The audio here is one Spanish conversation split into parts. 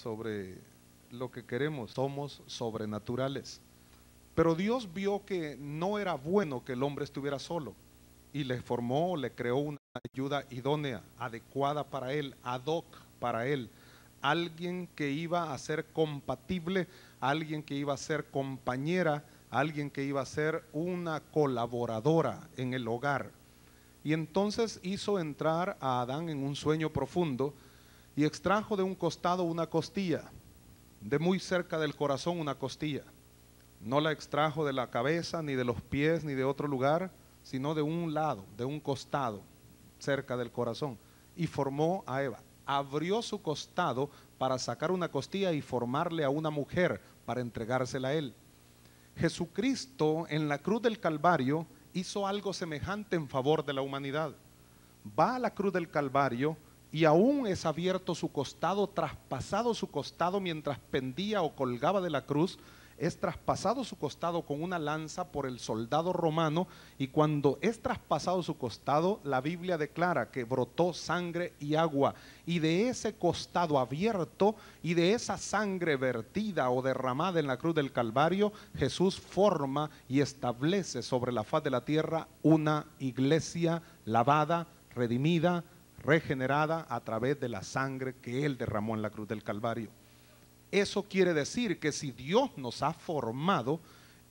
sobre lo que queremos. Somos sobrenaturales. Pero Dios vio que no era bueno que el hombre estuviera solo y le formó, le creó una ayuda idónea, adecuada para él, ad hoc para él. Alguien que iba a ser compatible, alguien que iba a ser compañera, alguien que iba a ser una colaboradora en el hogar. Y entonces hizo entrar a Adán en un sueño profundo y extrajo de un costado una costilla, de muy cerca del corazón una costilla. No la extrajo de la cabeza, ni de los pies, ni de otro lugar, sino de un lado, de un costado, cerca del corazón. Y formó a Eva. Abrió su costado para sacar una costilla y formarle a una mujer para entregársela a él. Jesucristo en la cruz del Calvario hizo algo semejante en favor de la humanidad. Va a la cruz del Calvario y aún es abierto su costado, traspasado su costado mientras pendía o colgaba de la cruz. Es traspasado su costado con una lanza por el soldado romano, y cuando es traspasado su costado, la Biblia declara que brotó sangre y agua, y de ese costado abierto y de esa sangre vertida o derramada en la cruz del Calvario, Jesús forma y establece sobre la faz de la tierra una iglesia lavada, redimida, regenerada a través de la sangre que Él derramó en la cruz del Calvario. Eso quiere decir que si Dios nos ha formado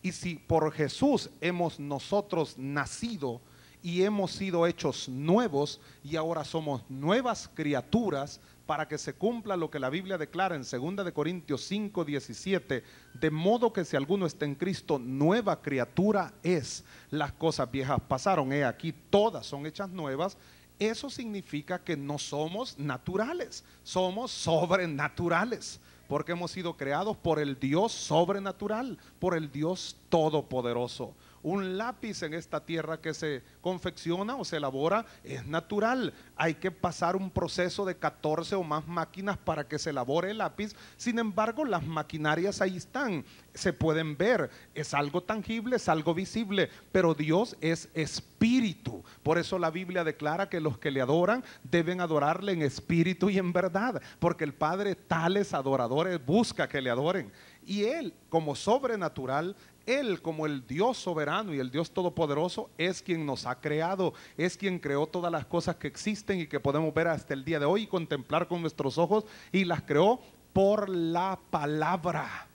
y si por Jesús hemos nosotros nacido y hemos sido hechos nuevos y ahora somos nuevas criaturas, para que se cumpla lo que la Biblia declara en 2 de Corintios 5:17, de modo que si alguno está en Cristo, nueva criatura es. Las cosas viejas pasaron, he aquí todas son hechas nuevas. Eso significa que no somos naturales, somos sobrenaturales, porque hemos sido creados por el Dios sobrenatural, por el Dios todopoderoso. Un lápiz en esta tierra que se confecciona o se elabora es natural. Hay que pasar un proceso de 14 o más máquinas para que se elabore el lápiz. Sin embargo, las maquinarias ahí están, se pueden ver, es algo tangible, es algo visible, pero Dios es espíritu. Por eso la Biblia declara que los que le adoran deben adorarle en espíritu y en verdad, porque el Padre tales adoradores busca que le adoren. Y Él, como sobrenatural, Él como el Dios soberano y el Dios todopoderoso, es quien nos ha creado, es quien creó todas las cosas que existen y que podemos ver hasta el día de hoy y contemplar con nuestros ojos, y las creó por la palabra.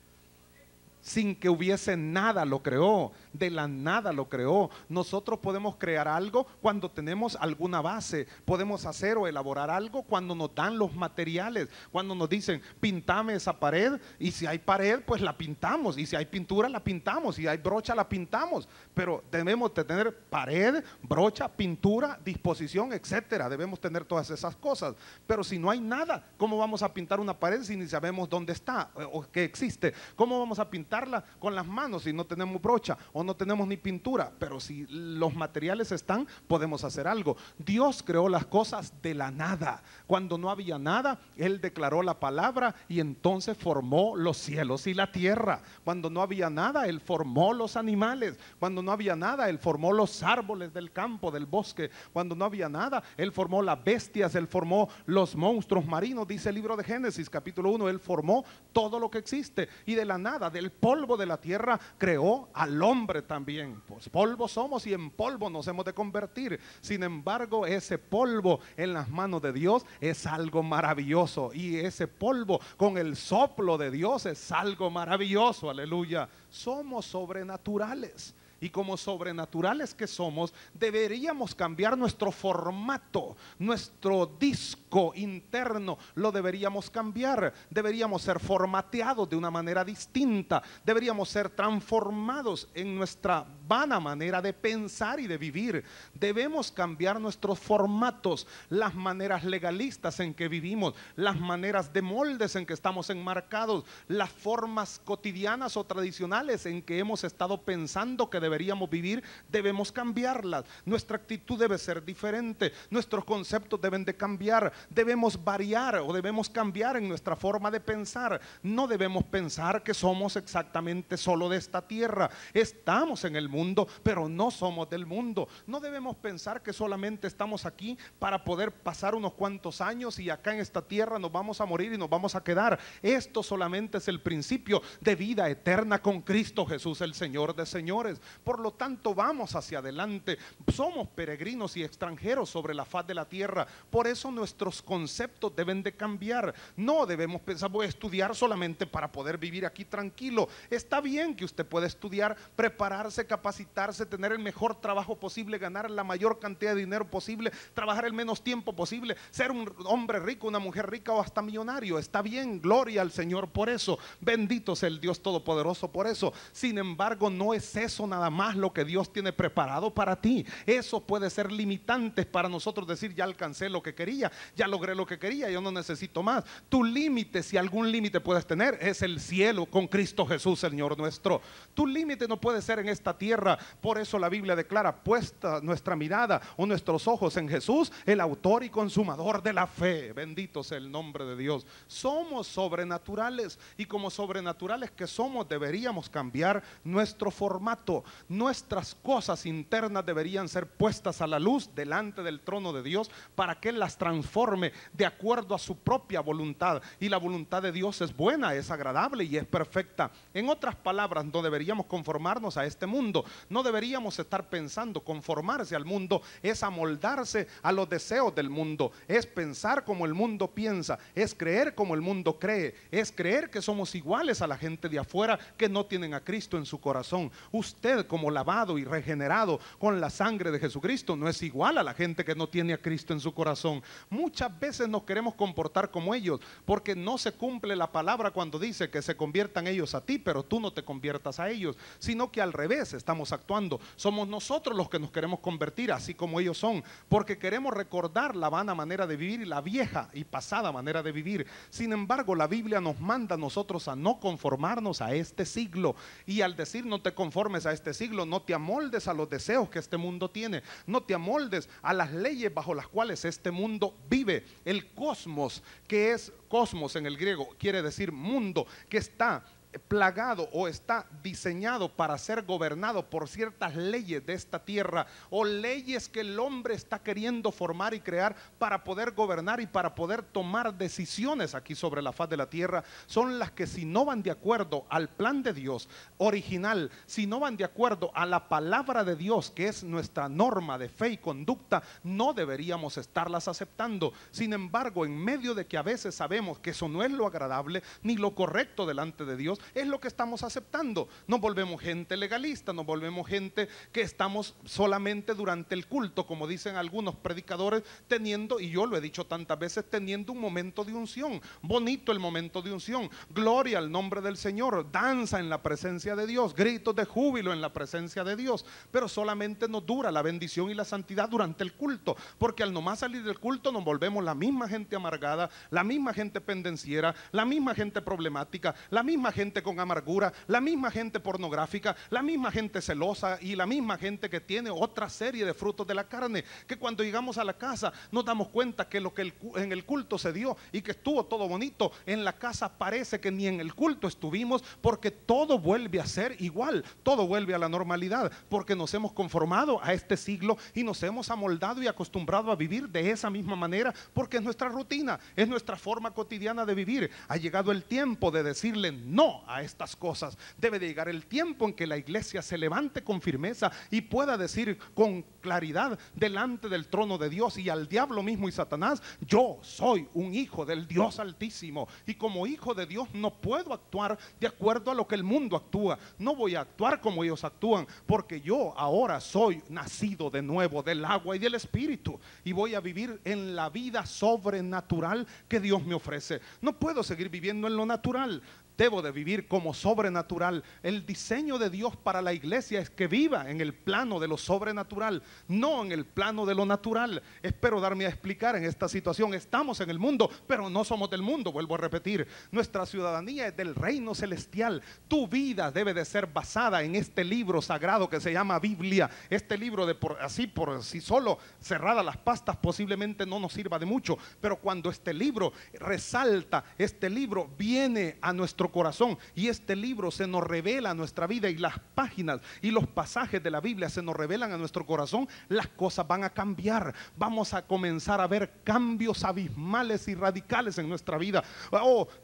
Sin que hubiese nada lo creó, de la nada lo creó. Nosotros podemos crear algo cuando tenemos alguna base, podemos hacer o elaborar algo cuando nos dan los materiales, cuando nos dicen pintame esa pared, y si hay pared pues la pintamos, y si hay pintura la pintamos, y si hay brocha la pintamos, pero debemos de tener pared, brocha, pintura, disposición, etcétera. Debemos tener todas esas cosas, pero si no hay nada, ¿cómo vamos a pintar una pared si ni sabemos dónde está o qué existe? ¿Cómo vamos a pintarla con las manos si no tenemos brocha o no tenemos ni pintura? Pero si los materiales están, podemos hacer algo. Dios creó las cosas de la nada. Cuando no había nada, Él declaró la palabra y entonces formó los cielos y la tierra. Cuando no había nada, Él formó los animales. Cuando no había nada, Él formó los árboles del campo, del bosque. Cuando no había nada, Él formó las bestias, Él formó los monstruos marinos. Dice el libro de Génesis capítulo 1, Él formó todo lo que existe, y de la nada, del polvo de la tierra, creó al hombre también. Pues polvo somos y en polvo nos hemos de convertir. Sin embargo, ese polvo en las manos de Dios es algo maravilloso, y ese polvo con el soplo de Dios es algo maravilloso. Aleluya. Somos sobrenaturales. Y como sobrenaturales que somos, deberíamos cambiar nuestro formato, nuestro disco interno lo deberíamos cambiar. Deberíamos ser formateados de una manera distinta. Deberíamos ser transformados en nuestra vana manera de pensar y de vivir. Debemos cambiar nuestros formatos, las maneras legalistas en que vivimos, las maneras de moldes en que estamos enmarcados, las formas cotidianas o tradicionales en que hemos estado pensando que deberíamos vivir, debemos cambiarlas. Nuestra actitud debe ser diferente, nuestros conceptos deben de cambiar, debemos variar o debemos cambiar en nuestra forma de pensar. No debemos pensar que somos exactamente solo de esta tierra. Estamos en el mundo, pero no somos del mundo. No debemos pensar que solamente estamos aquí para poder pasar unos cuantos años y acá en esta tierra nos vamos a morir y nos vamos a quedar. Esto solamente es el principio de vida eterna con Cristo Jesús, el Señor de señores. Por lo tanto, vamos hacia adelante. Somos peregrinos y extranjeros sobre la faz de la tierra. Por eso nuestros conceptos deben de cambiar. No debemos pensar, voy a estudiar solamente para poder vivir aquí tranquilo. Está bien que usted pueda estudiar, prepararse, capacitarse, tener el mejor trabajo posible, ganar la mayor cantidad de dinero posible, trabajar el menos tiempo posible, ser un hombre rico, una mujer rica o hasta millonario. Está bien, gloria al Señor por eso. Bendito sea el Dios Todopoderoso por eso. Sin embargo, no es eso nada más lo que Dios tiene preparado para ti. Eso puede ser limitante para nosotros decir, ya alcancé lo que quería, ya logré lo que quería, yo no necesito más. Tu límite, si algún límite puedes tener, es el cielo con Cristo Jesús, Señor nuestro. Tu límite no puede ser en esta tierra. Por eso la Biblia declara, puesta nuestra mirada o nuestros ojos en Jesús, el autor y consumador de la fe. Bendito sea el nombre de Dios. Somos sobrenaturales, y como sobrenaturales que somos, deberíamos cambiar nuestro formato. Nuestras cosas internas deberían ser puestas a la luz delante del trono de Dios para que Él las transforme de acuerdo a su propia voluntad. Y la voluntad de Dios es buena, es agradable y es perfecta. En otras palabras, no deberíamos conformarnos a este mundo. No deberíamos estar pensando, conformarse al mundo es amoldarse a los deseos del mundo, es pensar como el mundo piensa, es creer como el mundo cree, es creer que somos iguales a la gente de afuera que no tienen a Cristo en su corazón. Usted, como lavado y regenerado con la sangre de Jesucristo, no es igual a la gente que no tiene a Cristo en su corazón. Muchas veces nos queremos comportar como ellos porque no se cumple la palabra cuando dice que se conviertan ellos a ti, pero tú no te conviertas a ellos, sino que al revés estamos actuando. Somos nosotros los que nos queremos convertir así como ellos son, porque queremos recordar la vana manera de vivir y la vieja y pasada manera de vivir. Sin embargo, la Biblia nos manda a nosotros a no conformarnos a este siglo, y al decir no te conformes a este siglo, no te amoldes a los deseos que este mundo tiene, no te amoldes a las leyes bajo las cuales este mundo vive. El cosmos, que es cosmos en el griego, quiere decir mundo, que está plagado o está diseñado para ser gobernado por ciertas leyes de esta tierra, o leyes que el hombre está queriendo formar y crear para poder gobernar y para poder tomar decisiones aquí sobre la faz de la tierra. Son las que, si no van de acuerdo al plan de Dios original, si no van de acuerdo a la palabra de Dios, que es nuestra norma de fe y conducta, no deberíamos estarlas aceptando. Sin embargo, en medio de que a veces sabemos que eso no es lo agradable ni lo correcto delante de Dios, es lo que estamos aceptando. Nos volvemos gente legalista, nos volvemos gente que estamos solamente durante el culto, como dicen algunos predicadores, teniendo, y yo lo he dicho tantas veces, teniendo un momento de unción. Bonito el momento de unción, gloria al nombre del Señor, danza en la presencia de Dios, gritos de júbilo en la presencia de Dios, pero solamente nos dura la bendición y la santidad durante el culto, porque al nomás salir del culto nos volvemos la misma gente amargada, la misma gente pendenciera, la misma gente problemática, la misma gente con amargura, la misma gente pornográfica, la misma gente celosa y la misma gente que tiene otra serie de frutos de la carne, que cuando llegamos a la casa nos damos cuenta que lo que en el culto se dio y que estuvo todo bonito, en la casa parece que ni en el culto estuvimos, porque todo vuelve a ser igual, todo vuelve a la normalidad, porque nos hemos conformado a este siglo y nos hemos amoldado y acostumbrado a vivir de esa misma manera, porque es nuestra rutina, es nuestra forma cotidiana de vivir. Ha llegado el tiempo de decirle no a estas cosas. Debe de llegar el tiempo en que la iglesia se levante con firmeza y pueda decir con claridad delante del trono de Dios y al diablo mismo y Satanás: yo soy un hijo del Dios Altísimo, y como hijo de Dios no puedo actuar de acuerdo a lo que el mundo actúa. No voy a actuar como ellos actúan, porque yo ahora soy nacido de nuevo del agua y del Espíritu, y voy a vivir en la vida sobrenatural que Dios me ofrece. No puedo seguir viviendo en lo natural. Debo de vivir vivir como sobrenatural. El diseño de Dios para la iglesia es que viva en el plano de lo sobrenatural, no en el plano de lo natural. Espero darme a explicar en esta situación. Estamos en el mundo, pero no somos del mundo, vuelvo a repetir. Nuestra ciudadanía es del reino celestial. Tu vida debe de ser basada en este libro sagrado que se llama Biblia. Este libro de por sí solo, cerradas las pastas, posiblemente no nos sirva de mucho, pero cuando este libro resalta, este libro viene a nuestro corazón y este libro se nos revela a nuestra vida, y las páginas y los pasajes de la Biblia se nos revelan a nuestro corazón, las cosas van a cambiar. Vamos a comenzar a ver cambios abismales y radicales en nuestra vida.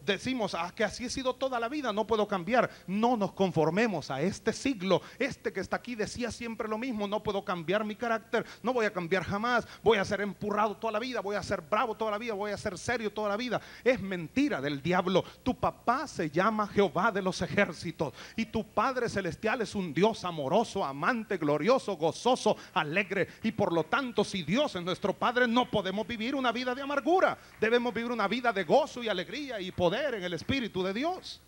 Decimos que así he sido toda la vida, no puedo cambiar. No nos conformemos a este siglo. Este que está aquí decía siempre lo mismo: no puedo cambiar mi carácter, no voy a cambiar jamás, voy a ser empurrado toda la vida, voy a ser bravo toda la vida, voy a ser serio toda la vida. Es mentira del diablo. Tu papá se llama Jehová de los ejércitos, y tu Padre celestial es un Dios amoroso, amante, glorioso, gozoso, alegre. Y por lo tanto, si Dios es nuestro Padre, no podemos vivir una vida de amargura. Debemos vivir una vida de gozo y alegría y poder en el Espíritu de Dios.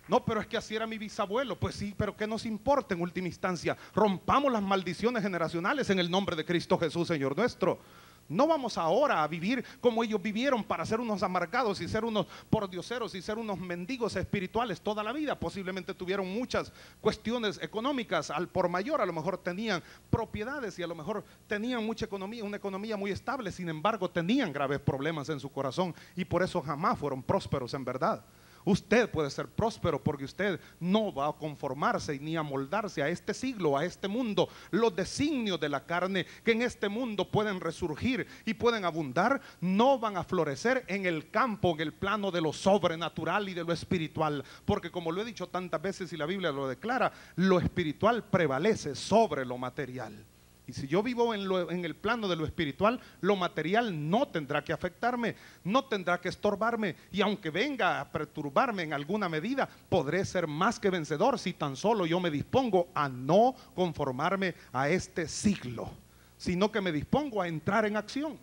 No, pero es que así era mi bisabuelo. Pues sí, pero ¿qué nos importa en última instancia? Rompamos las maldiciones generacionales en el nombre de Cristo Jesús, Señor nuestro. No vamos ahora a vivir como ellos vivieron, para ser unos amargados y ser unos pordioseros y ser unos mendigos espirituales toda la vida. Posiblemente tuvieron muchas cuestiones económicas al por mayor, a lo mejor tenían propiedades y a lo mejor tenían mucha economía, una economía muy estable. Sin embargo, tenían graves problemas en su corazón y por eso jamás fueron prósperos en verdad. Usted puede ser próspero porque usted no va a conformarse ni a moldarse a este siglo, a este mundo. Los designios de la carne que en este mundo pueden resurgir y pueden abundar, no van a florecer en el campo, en el plano de lo sobrenatural y de lo espiritual. Porque como lo he dicho tantas veces y la Biblia lo declara, lo espiritual prevalece sobre lo material. Y si yo vivo en el plano de lo espiritual, lo material no tendrá que afectarme, no tendrá que estorbarme. Y aunque venga a perturbarme en alguna medida, podré ser más que vencedor si tan solo yo me dispongo a no conformarme a este siglo, sino que me dispongo a entrar en acción.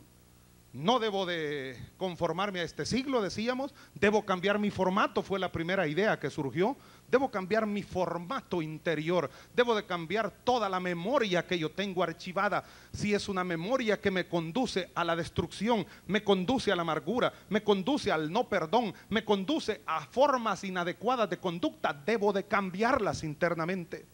No debo de conformarme a este siglo, decíamos. Debo cambiar mi formato, fue la primera idea que surgió. Debo cambiar mi formato interior. Debo de cambiar toda la memoria que yo tengo archivada. Si es una memoria que me conduce a la destrucción, me conduce a la amargura, me conduce al no perdón, me conduce a formas inadecuadas de conducta, debo de cambiarlas internamente.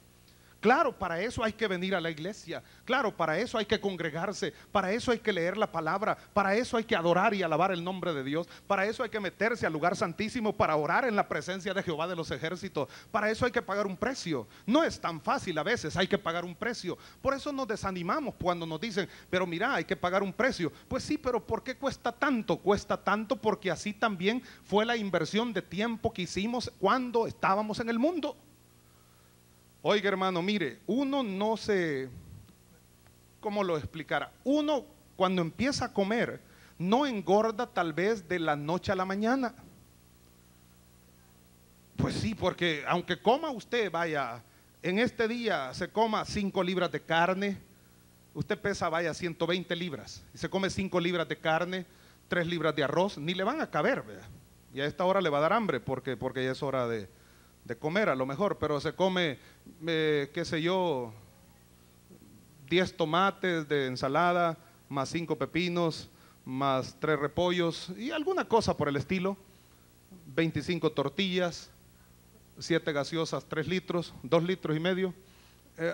Claro, para eso hay que venir a la iglesia. Claro, para eso hay que congregarse. Para eso hay que leer la palabra. Para eso hay que adorar y alabar el nombre de Dios. Para eso hay que meterse al lugar santísimo para orar en la presencia de Jehová de los ejércitos. Para eso hay que pagar un precio. No es tan fácil a veces, hay que pagar un precio. Por eso nos desanimamos cuando nos dicen: pero mira, hay que pagar un precio. Pues sí, pero ¿por qué cuesta tanto? Cuesta tanto porque así también fue la inversión de tiempo que hicimos cuando estábamos en el mundo. Oiga, hermano, mire, uno no se, ¿cómo lo explicara? Uno cuando empieza a comer no engorda tal vez de la noche a la mañana. Pues sí, porque aunque coma usted, vaya, en este día se coma 5 libras de carne, usted pesa, vaya, 120 libras, y se come 5 libras de carne, 3 libras de arroz, ni le van a caber, ¿verdad? Y a esta hora le va a dar hambre porque ya es hora de comer a lo mejor, pero se come, qué sé yo, 10 tomates de ensalada, más 5 pepinos, más 3 repollos y alguna cosa por el estilo, 25 tortillas, 7 gaseosas, 3 litros, 2 litros y medio,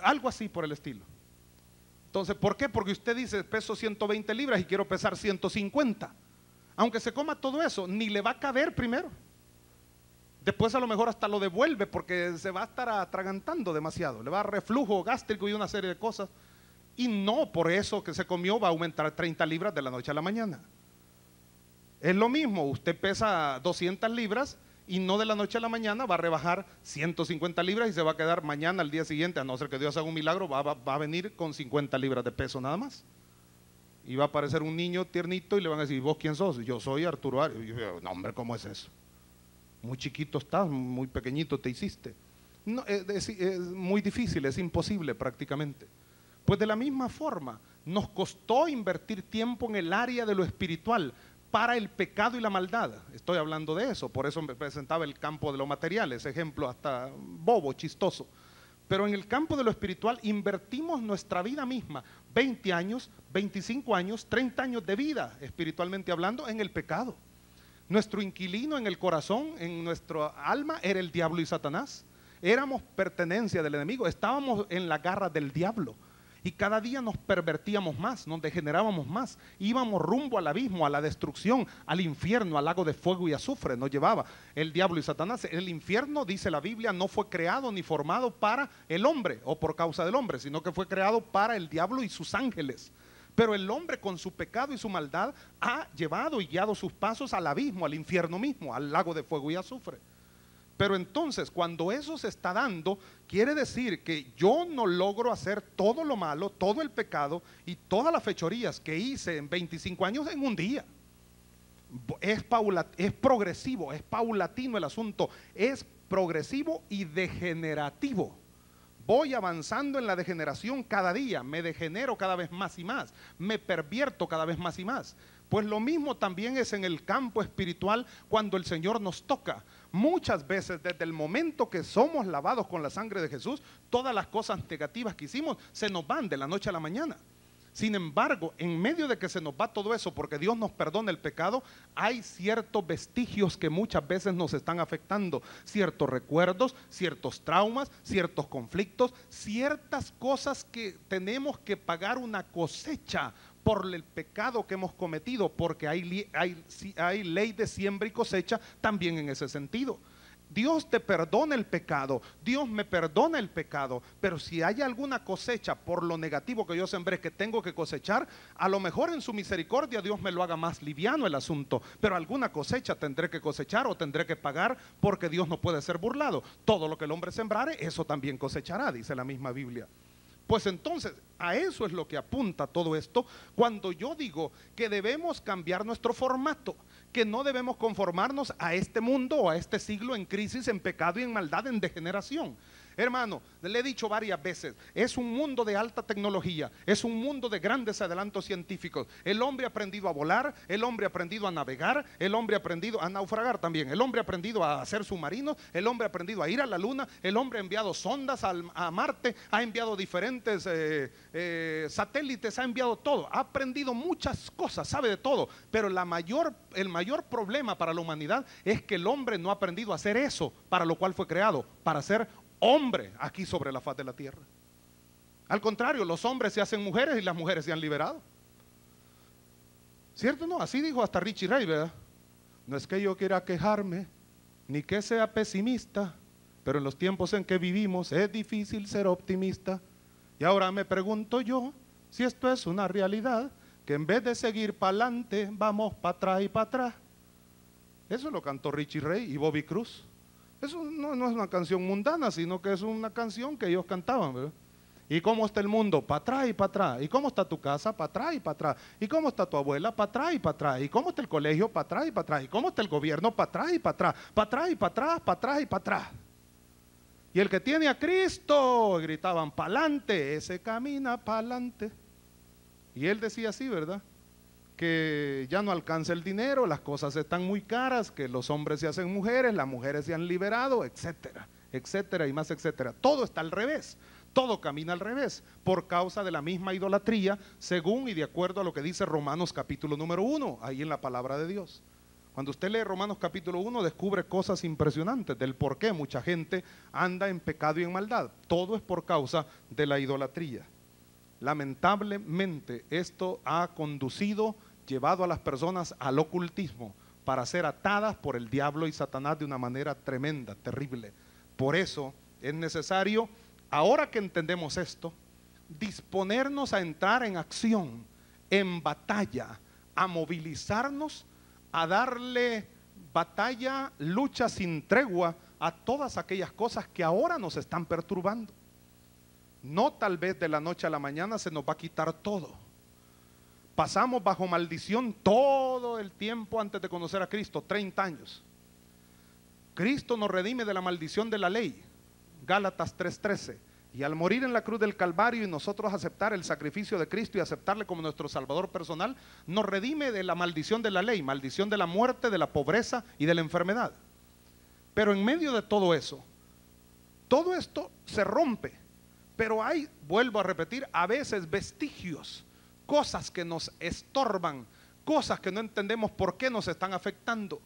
algo así por el estilo. Entonces, ¿por qué? Porque usted dice: peso 120 libras y quiero pesar 150. Aunque se coma todo eso, ni le va a caber primero. Después a lo mejor hasta lo devuelve porque se va a estar atragantando demasiado, le va a dar reflujo gástrico y una serie de cosas. Y no por eso que se comió va a aumentar 30 libras de la noche a la mañana. Es lo mismo, usted pesa 200 libras y no de la noche a la mañana va a rebajar 150 libras y se va a quedar mañana, al día siguiente, a no ser que Dios haga un milagro, va a venir con 50 libras de peso nada más. Y va a aparecer un niño tiernito y le van a decir: ¿vos quién sos? Yo soy Arturo Arias. Y yo, no, hombre, ¿cómo es eso? Muy chiquito estás, muy pequeñito te hiciste. No, es muy difícil, es imposible prácticamente. Pues de la misma forma, nos costó invertir tiempo en el área de lo espiritual, para el pecado y la maldad. Estoy hablando de eso, por eso me presentaba el campo de lo material, ese ejemplo hasta bobo, chistoso. Pero en el campo de lo espiritual invertimos nuestra vida misma, 20 años, 25 años, 30 años de vida, espiritualmente hablando, en el pecado. Nuestro inquilino en el corazón, en nuestra alma, era el diablo y Satanás. Éramos pertenencia del enemigo, estábamos en la garra del diablo. Y cada día nos pervertíamos más, nos degenerábamos más. Íbamos rumbo al abismo, a la destrucción, al infierno, al lago de fuego y azufre. Nos llevaba el diablo y Satanás. El infierno, dice la Biblia, no fue creado ni formado para el hombre o por causa del hombre, sino que fue creado para el diablo y sus ángeles. Pero el hombre con su pecado y su maldad ha llevado y guiado sus pasos al abismo, al infierno mismo, al lago de fuego y azufre. Pero entonces, cuando eso se está dando, quiere decir que yo no logro hacer todo lo malo, todo el pecado y todas las fechorías que hice en 25 años en un día. Es progresivo, es paulatino el asunto, es progresivo y degenerativo. Voy avanzando en la degeneración cada día, me degenero cada vez más y más, me pervierto cada vez más y más. Pues lo mismo también es en el campo espiritual cuando el Señor nos toca. Muchas veces desde el momento que somos lavados con la sangre de Jesús, todas las cosas negativas que hicimos se nos van de la noche a la mañana. Sin embargo, en medio de que se nos va todo eso, porque Dios nos perdona el pecado, hay ciertos vestigios que muchas veces nos están afectando, ciertos recuerdos, ciertos traumas, ciertos conflictos, ciertas cosas que tenemos que pagar una cosecha por el pecado que hemos cometido, porque hay ley de siembra y cosecha también en ese sentido. Dios te perdona el pecado, Dios me perdona el pecado, pero si hay alguna cosecha por lo negativo que yo sembré que tengo que cosechar, a lo mejor en su misericordia Dios me lo haga más liviano el asunto, pero alguna cosecha tendré que cosechar o tendré que pagar, porque Dios no puede ser burlado. Todo lo que el hombre sembrare, eso también cosechará, dice la misma Biblia. Pues entonces, a eso es lo que apunta todo esto cuando yo digo que debemos cambiar nuestro formato, que no debemos conformarnos a este mundo o a este siglo en crisis, en pecado y en maldad, en degeneración. Hermano, le he dicho varias veces, es un mundo de alta tecnología, es un mundo de grandes adelantos científicos. El hombre ha aprendido a volar, el hombre ha aprendido a navegar, el hombre ha aprendido a naufragar también, el hombre ha aprendido a hacer submarinos, el hombre ha aprendido a ir a la luna, el hombre ha enviado sondas a Marte, ha enviado diferentes satélites, ha enviado todo, ha aprendido muchas cosas, sabe de todo, pero el mayor problema para la humanidad es que el hombre no ha aprendido a hacer eso para lo cual fue creado, para ser hombre aquí sobre la faz de la tierra. Al contrario, los hombres se hacen mujeres y las mujeres se han liberado. ¿Cierto? No, así dijo hasta Richie Ray, ¿verdad? No es que yo quiera quejarme, ni que sea pesimista, pero en los tiempos en que vivimos es difícil ser optimista. Y ahora me pregunto yo si esto es una realidad, que en vez de seguir para adelante, vamos para atrás y para atrás. Eso lo cantó Richie Ray y Bobby Cruz. Eso no es una canción mundana, sino que es una canción que ellos cantaban, ¿verdad? ¿Y cómo está el mundo? Para atrás y para atrás. ¿Y cómo está tu casa? Para atrás y para atrás. ¿Y cómo está tu abuela? Para atrás y para atrás. ¿Y cómo está el colegio? Para atrás y para atrás. ¿Y cómo está el gobierno? Para atrás y para atrás. Para atrás y para atrás, para atrás y para atrás. Y el que tiene a Cristo, gritaban, pa'lante, ese camina pa'lante. Y él decía así, ¿verdad? Que ya no alcanza el dinero, las cosas están muy caras, que los hombres se hacen mujeres, las mujeres se han liberado, etcétera, etcétera y más etcétera. Todo está al revés, todo camina al revés, por causa de la misma idolatría, según y de acuerdo a lo que dice Romanos capítulo número 1, ahí en la palabra de Dios. Cuando usted lee Romanos capítulo 1, descubre cosas impresionantes del por qué mucha gente anda en pecado y en maldad. Todo es por causa de la idolatría. Lamentablemente esto ha llevado a las personas al ocultismo para ser atadas por el diablo y Satanás de una manera tremenda, terrible. Por eso es necesario, ahora que entendemos esto, disponernos a entrar en acción, en batalla, a movilizarnos, a darle batalla, lucha sin tregua a todas aquellas cosas que ahora nos están perturbando. No tal vez de la noche a la mañana se nos va a quitar todo. Pasamos bajo maldición todo el tiempo antes de conocer a Cristo, 30 años. Cristo nos redime de la maldición de la ley, Gálatas 3:13. Y al morir en la cruz del Calvario y nosotros aceptar el sacrificio de Cristo y aceptarle como nuestro Salvador personal, nos redime de la maldición de la ley, maldición de la muerte, de la pobreza y de la enfermedad. Pero en medio de todo eso, todo esto se rompe. Pero hay, vuelvo a repetir, a veces vestigios, cosas que nos estorban, cosas que no entendemos por qué nos están afectando.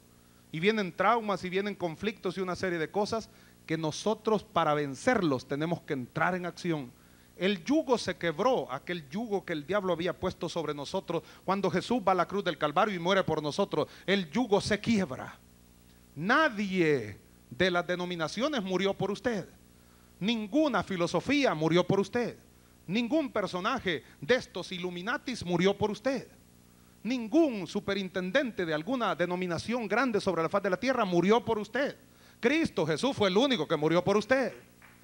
Y vienen traumas y vienen conflictos y una serie de cosas que nosotros para vencerlos tenemos que entrar en acción. El yugo se quebró, aquel yugo que el diablo había puesto sobre nosotros cuando Jesús va a la cruz del Calvario y muere por nosotros. El yugo se quiebra. Nadie de las denominaciones murió por usted. Ninguna filosofía murió por usted. Ningún personaje de estos Illuminatis murió por usted. Ningún superintendente de alguna denominación grande sobre la faz de la tierra murió por usted. Cristo Jesús fue el único que murió por usted.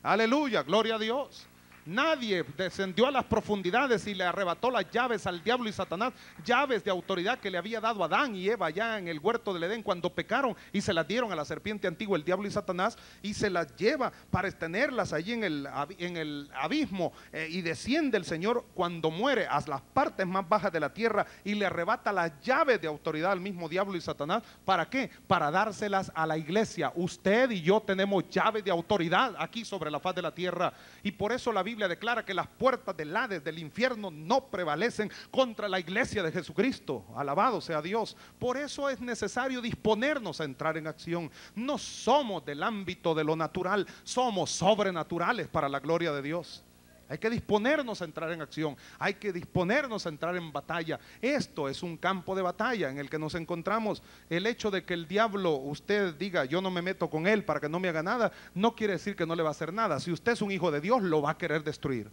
Aleluya, gloria a Dios. Nadie descendió a las profundidades y le arrebató las llaves al diablo y Satanás, llaves de autoridad que le había dado Adán y Eva allá en el huerto del Edén cuando pecaron y se las dieron a la serpiente antigua, el diablo y Satanás, y se las lleva para tenerlas allí en el abismo, y desciende el Señor cuando muere a las partes más bajas de la tierra y le arrebata las llaves de autoridad al mismo diablo y Satanás. ¿Para qué? Para dárselas a la iglesia. Usted y yo tenemos llaves de autoridad aquí sobre la faz de la tierra, y por eso la Biblia declara que las puertas del Hades, del infierno, no prevalecen contra la iglesia de Jesucristo. Alabado sea Dios. Por eso es necesario disponernos a entrar en acción. No somos del ámbito de lo natural, somos sobrenaturales para la gloria de Dios. Hay que disponernos a entrar en acción, hay que disponernos a entrar en batalla. Esto es un campo de batalla en el que nos encontramos. El hecho de que el diablo, usted diga yo no me meto con él para que no me haga nada, no quiere decir que no le va a hacer nada. Si usted es un hijo de Dios, lo va a querer destruir,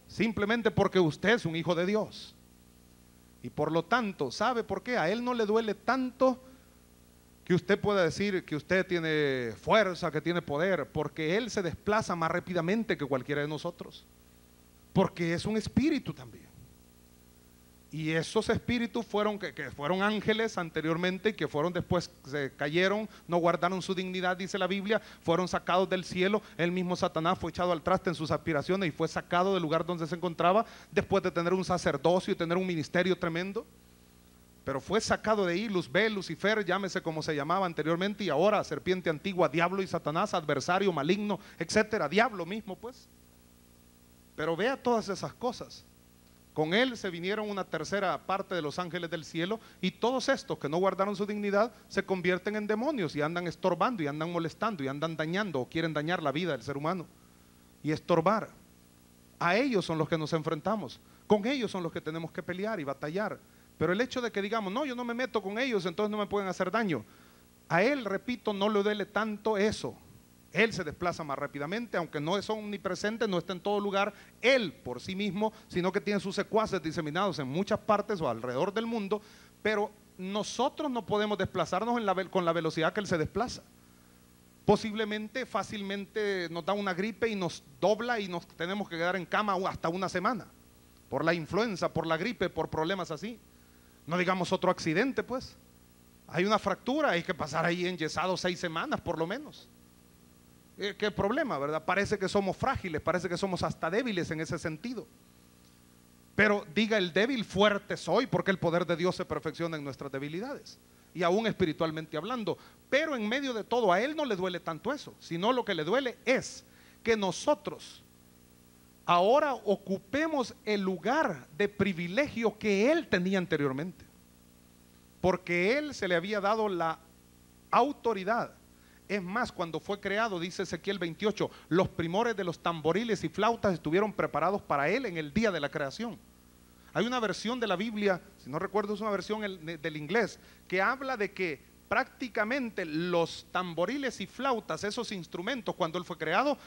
simplemente porque usted es un hijo de Dios. Y por lo tanto, ¿sabe por qué? A él no le duele tanto que usted pueda decir que usted tiene fuerza, que tiene poder, porque él se desplaza más rápidamente que cualquiera de nosotros. Porque es un espíritu también. Y esos espíritus fueron que fueron ángeles anteriormente, que fueron después, se cayeron, no guardaron su dignidad, dice la Biblia, fueron sacados del cielo. El mismo Satanás fue echado al traste en sus aspiraciones y fue sacado del lugar donde se encontraba después de tener un sacerdocio y tener un ministerio tremendo. Pero fue sacado de ahí, Luzbel, Lucifer, llámese como se llamaba anteriormente, y ahora serpiente antigua, diablo y Satanás, adversario, maligno, etcétera, diablo mismo pues. Pero vea todas esas cosas. Con él se vinieron una tercera parte de los ángeles del cielo, y todos estos que no guardaron su dignidad se convierten en demonios y andan estorbando y andan molestando y andan dañando o quieren dañar la vida del ser humano y estorbar. A ellos son los que nos enfrentamos, con ellos son los que tenemos que pelear y batallar. Pero el hecho de que digamos no, yo no me meto con ellos, entonces no me pueden hacer daño, a él, repito, no le duele tanto eso. Él se desplaza más rápidamente, aunque no es omnipresente, no está en todo lugar él por sí mismo, sino que tiene sus secuaces diseminados en muchas partes o alrededor del mundo. Pero nosotros no podemos desplazarnos con la velocidad que él se desplaza. Posiblemente, fácilmente nos da una gripe y nos dobla y nos tenemos que quedar en cama hasta una semana, por la influenza, por la gripe, por problemas así. No digamos otro accidente pues. Hay una fractura, hay que pasar ahí enyesado 6 semanas por lo menos. ¿Qué problema, verdad? Parece que somos frágiles, parece que somos hasta débiles en ese sentido. Pero diga el débil, fuerte soy, porque el poder de Dios se perfecciona en nuestras debilidades, y aún espiritualmente hablando. Pero en medio de todo, a él no le duele tanto eso, sino lo que le duele es que nosotros ahora ocupemos el lugar de privilegio que él tenía anteriormente, porque él se le había dado la autoridad. Es más, cuando fue creado, dice Ezequiel 28, los primores de los tamboriles y flautas estuvieron preparados para él en el día de la creación. Hay una versión de la Biblia, si no recuerdo es una versión del inglés, que habla de que prácticamente los tamboriles y flautas, esos instrumentos cuando él fue creado,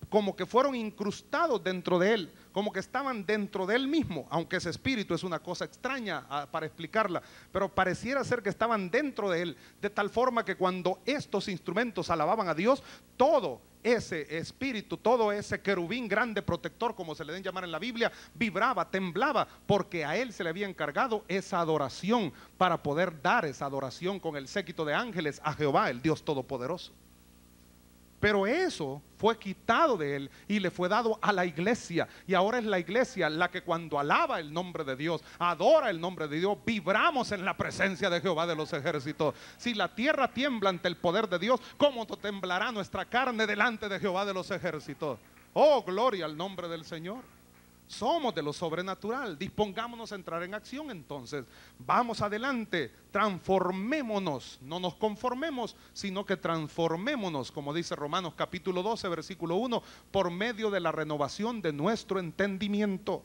como que fueron incrustados dentro de él, como que estaban dentro de él mismo, aunque ese espíritu es una cosa extraña para explicarla, pero pareciera ser que estaban dentro de él, de tal forma que cuando estos instrumentos alababan a Dios, todo ese espíritu, todo ese querubín grande protector, como se le den llamar en la Biblia, vibraba, temblaba, porque a él se le había encargado esa adoración, para poder dar esa adoración con el séquito de ángeles a Jehová, el Dios Todopoderoso. Pero eso fue quitado de él y le fue dado a la iglesia. Y ahora es la iglesia la que cuando alaba el nombre de Dios, adora el nombre de Dios, vibramos en la presencia de Jehová de los ejércitos. Si la tierra tiembla ante el poder de Dios, ¿cómo no temblará nuestra carne delante de Jehová de los ejércitos? Oh, gloria al nombre del Señor. Somos de lo sobrenatural. Dispongámonos a entrar en acción entonces. Vamos adelante, transformémonos. No nos conformemos, sino que transformémonos, como dice Romanos capítulo 12, versículo 1, por medio de la renovación de nuestro entendimiento.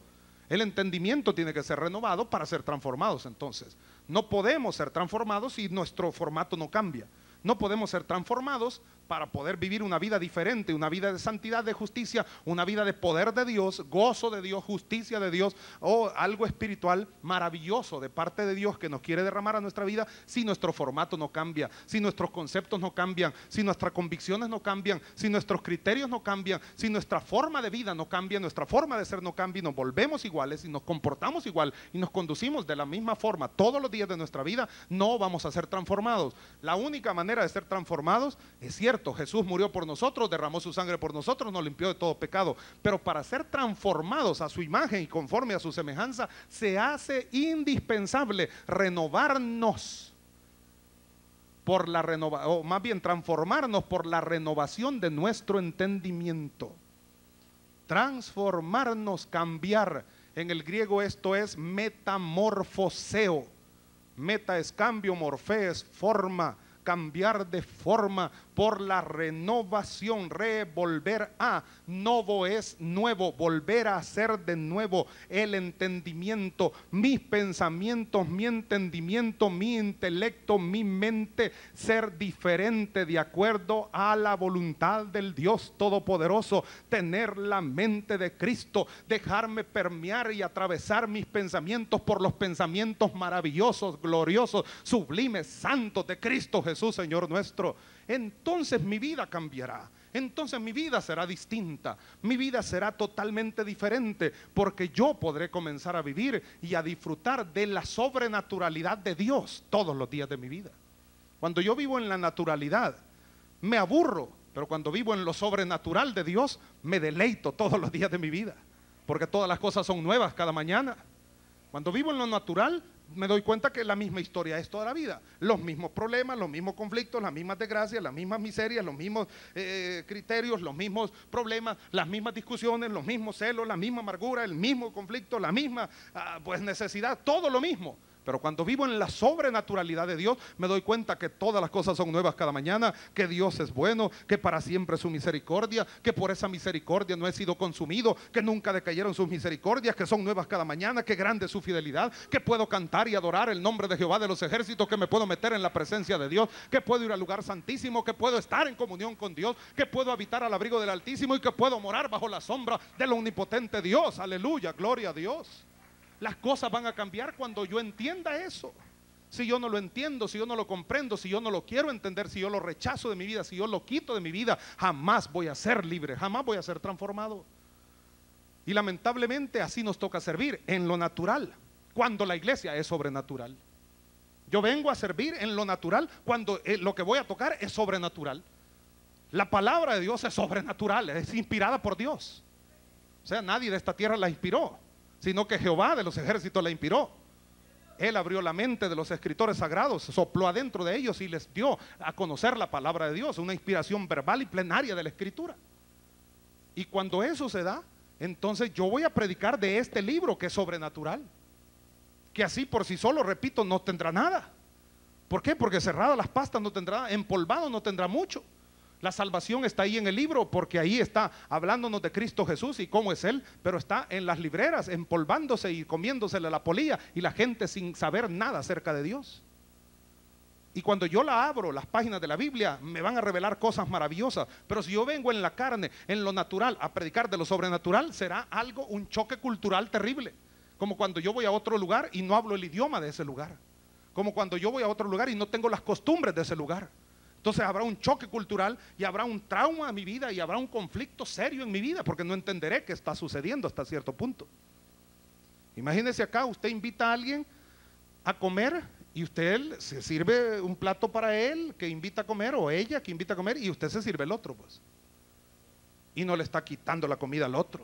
El entendimiento tiene que ser renovado para ser transformados entonces. No podemos ser transformados si nuestro formato no cambia. No podemos ser transformados para poder vivir una vida diferente, una vida de santidad, de justicia, una vida de poder de Dios, gozo de Dios, justicia de Dios, o algo espiritual maravilloso de parte de Dios que nos quiere derramar a nuestra vida, si nuestro formato no cambia, si nuestros conceptos no cambian, si nuestras convicciones no cambian, si nuestros criterios no cambian, si nuestra forma de vida no cambia, nuestra forma de ser no cambia, y nos volvemos iguales y nos comportamos igual y nos conducimos de la misma forma todos los días de nuestra vida, no vamos a ser transformados. La única manera de ser transformados, es cierto, Jesús murió por nosotros, derramó su sangre por nosotros, nos limpió de todo pecado, pero para ser transformados a su imagen y conforme a su semejanza, se hace indispensable renovarnos por la renovación, o más bien transformarnos por la renovación de nuestro entendimiento. Transformarnos, cambiar. En el griego esto es metamorfoseo. Meta es cambio, morfé es forma, cambiar de forma por la renovación, revolver a, novo es nuevo, volver a hacer de nuevo el entendimiento, mis pensamientos, mi entendimiento, mi intelecto, mi mente, ser diferente de acuerdo a la voluntad del Dios Todopoderoso, tener la mente de Cristo, dejarme permear y atravesar mis pensamientos por los pensamientos maravillosos, gloriosos, sublimes, santos de Cristo Jesús, Señor nuestro. Entonces mi vida cambiará, entonces mi vida será distinta, mi vida será totalmente diferente, porque yo podré comenzar a vivir y a disfrutar de la sobrenaturalidad de Dios todos los días de mi vida. Cuando yo vivo en la naturalidad, me aburro, pero cuando vivo en lo sobrenatural de Dios, me deleito todos los días de mi vida, porque todas las cosas son nuevas cada mañana. Cuando vivo en lo natural, me doy cuenta que la misma historia es toda la vida, los mismos problemas, los mismos conflictos, las mismas desgracias, las mismas miserias, los mismos criterios, los mismos problemas, las mismas discusiones, los mismos celos, la misma amargura, el mismo conflicto, la misma pues necesidad, todo lo mismo. Pero cuando vivo en la sobrenaturalidad de Dios, me doy cuenta que todas las cosas son nuevas cada mañana, que Dios es bueno, que para siempre es su misericordia, que por esa misericordia no he sido consumido, que nunca decayeron sus misericordias, que son nuevas cada mañana, que grande es su fidelidad, que puedo cantar y adorar el nombre de Jehová de los ejércitos, que me puedo meter en la presencia de Dios, que puedo ir al lugar santísimo, que puedo estar en comunión con Dios, que puedo habitar al abrigo del Altísimo y que puedo morar bajo la sombra del omnipotente Dios. Aleluya, gloria a Dios. Las cosas van a cambiar cuando yo entienda eso. Si yo no lo entiendo, si yo no lo comprendo, si yo no lo quiero entender, si yo lo rechazo de mi vida, si yo lo quito de mi vida, jamás voy a ser libre, jamás voy a ser transformado. Y lamentablemente así nos toca servir en lo natural, cuando la iglesia es sobrenatural. Yo vengo a servir en lo natural cuando lo que voy a tocar es sobrenatural. La palabra de Dios es sobrenatural, es inspirada por Dios. O sea, nadie de esta tierra la inspiró, sino que Jehová de los ejércitos la inspiró. Él abrió la mente de los escritores sagrados, sopló adentro de ellos y les dio a conocer la palabra de Dios, una inspiración verbal y plenaria de la escritura. Y cuando eso se da, entonces yo voy a predicar de este libro que es sobrenatural, que así por sí solo, repito, no tendrá nada. ¿Por qué? Porque cerradas las pastas no tendrá, empolvado no tendrá mucho. La salvación está ahí en el libro, porque ahí está hablándonos de Cristo Jesús y cómo es Él, pero está en las libreras empolvándose y comiéndosele la polilla y la gente sin saber nada acerca de Dios. Y cuando yo la abro, las páginas de la Biblia me van a revelar cosas maravillosas, pero si yo vengo en la carne, en lo natural, a predicar de lo sobrenatural, será algo, un choque cultural terrible, como cuando yo voy a otro lugar y no hablo el idioma de ese lugar, como cuando yo voy a otro lugar y no tengo las costumbres de ese lugar. Entonces habrá un choque cultural y habrá un trauma en mi vida y habrá un conflicto serio en mi vida, porque no entenderé qué está sucediendo hasta cierto punto. Imagínese acá, usted invita a alguien a comer Y usted se sirve un plato para él que invita a comer, o ella que invita a comer, y usted se sirve el otro, pues. Y no le está quitando la comida al otro.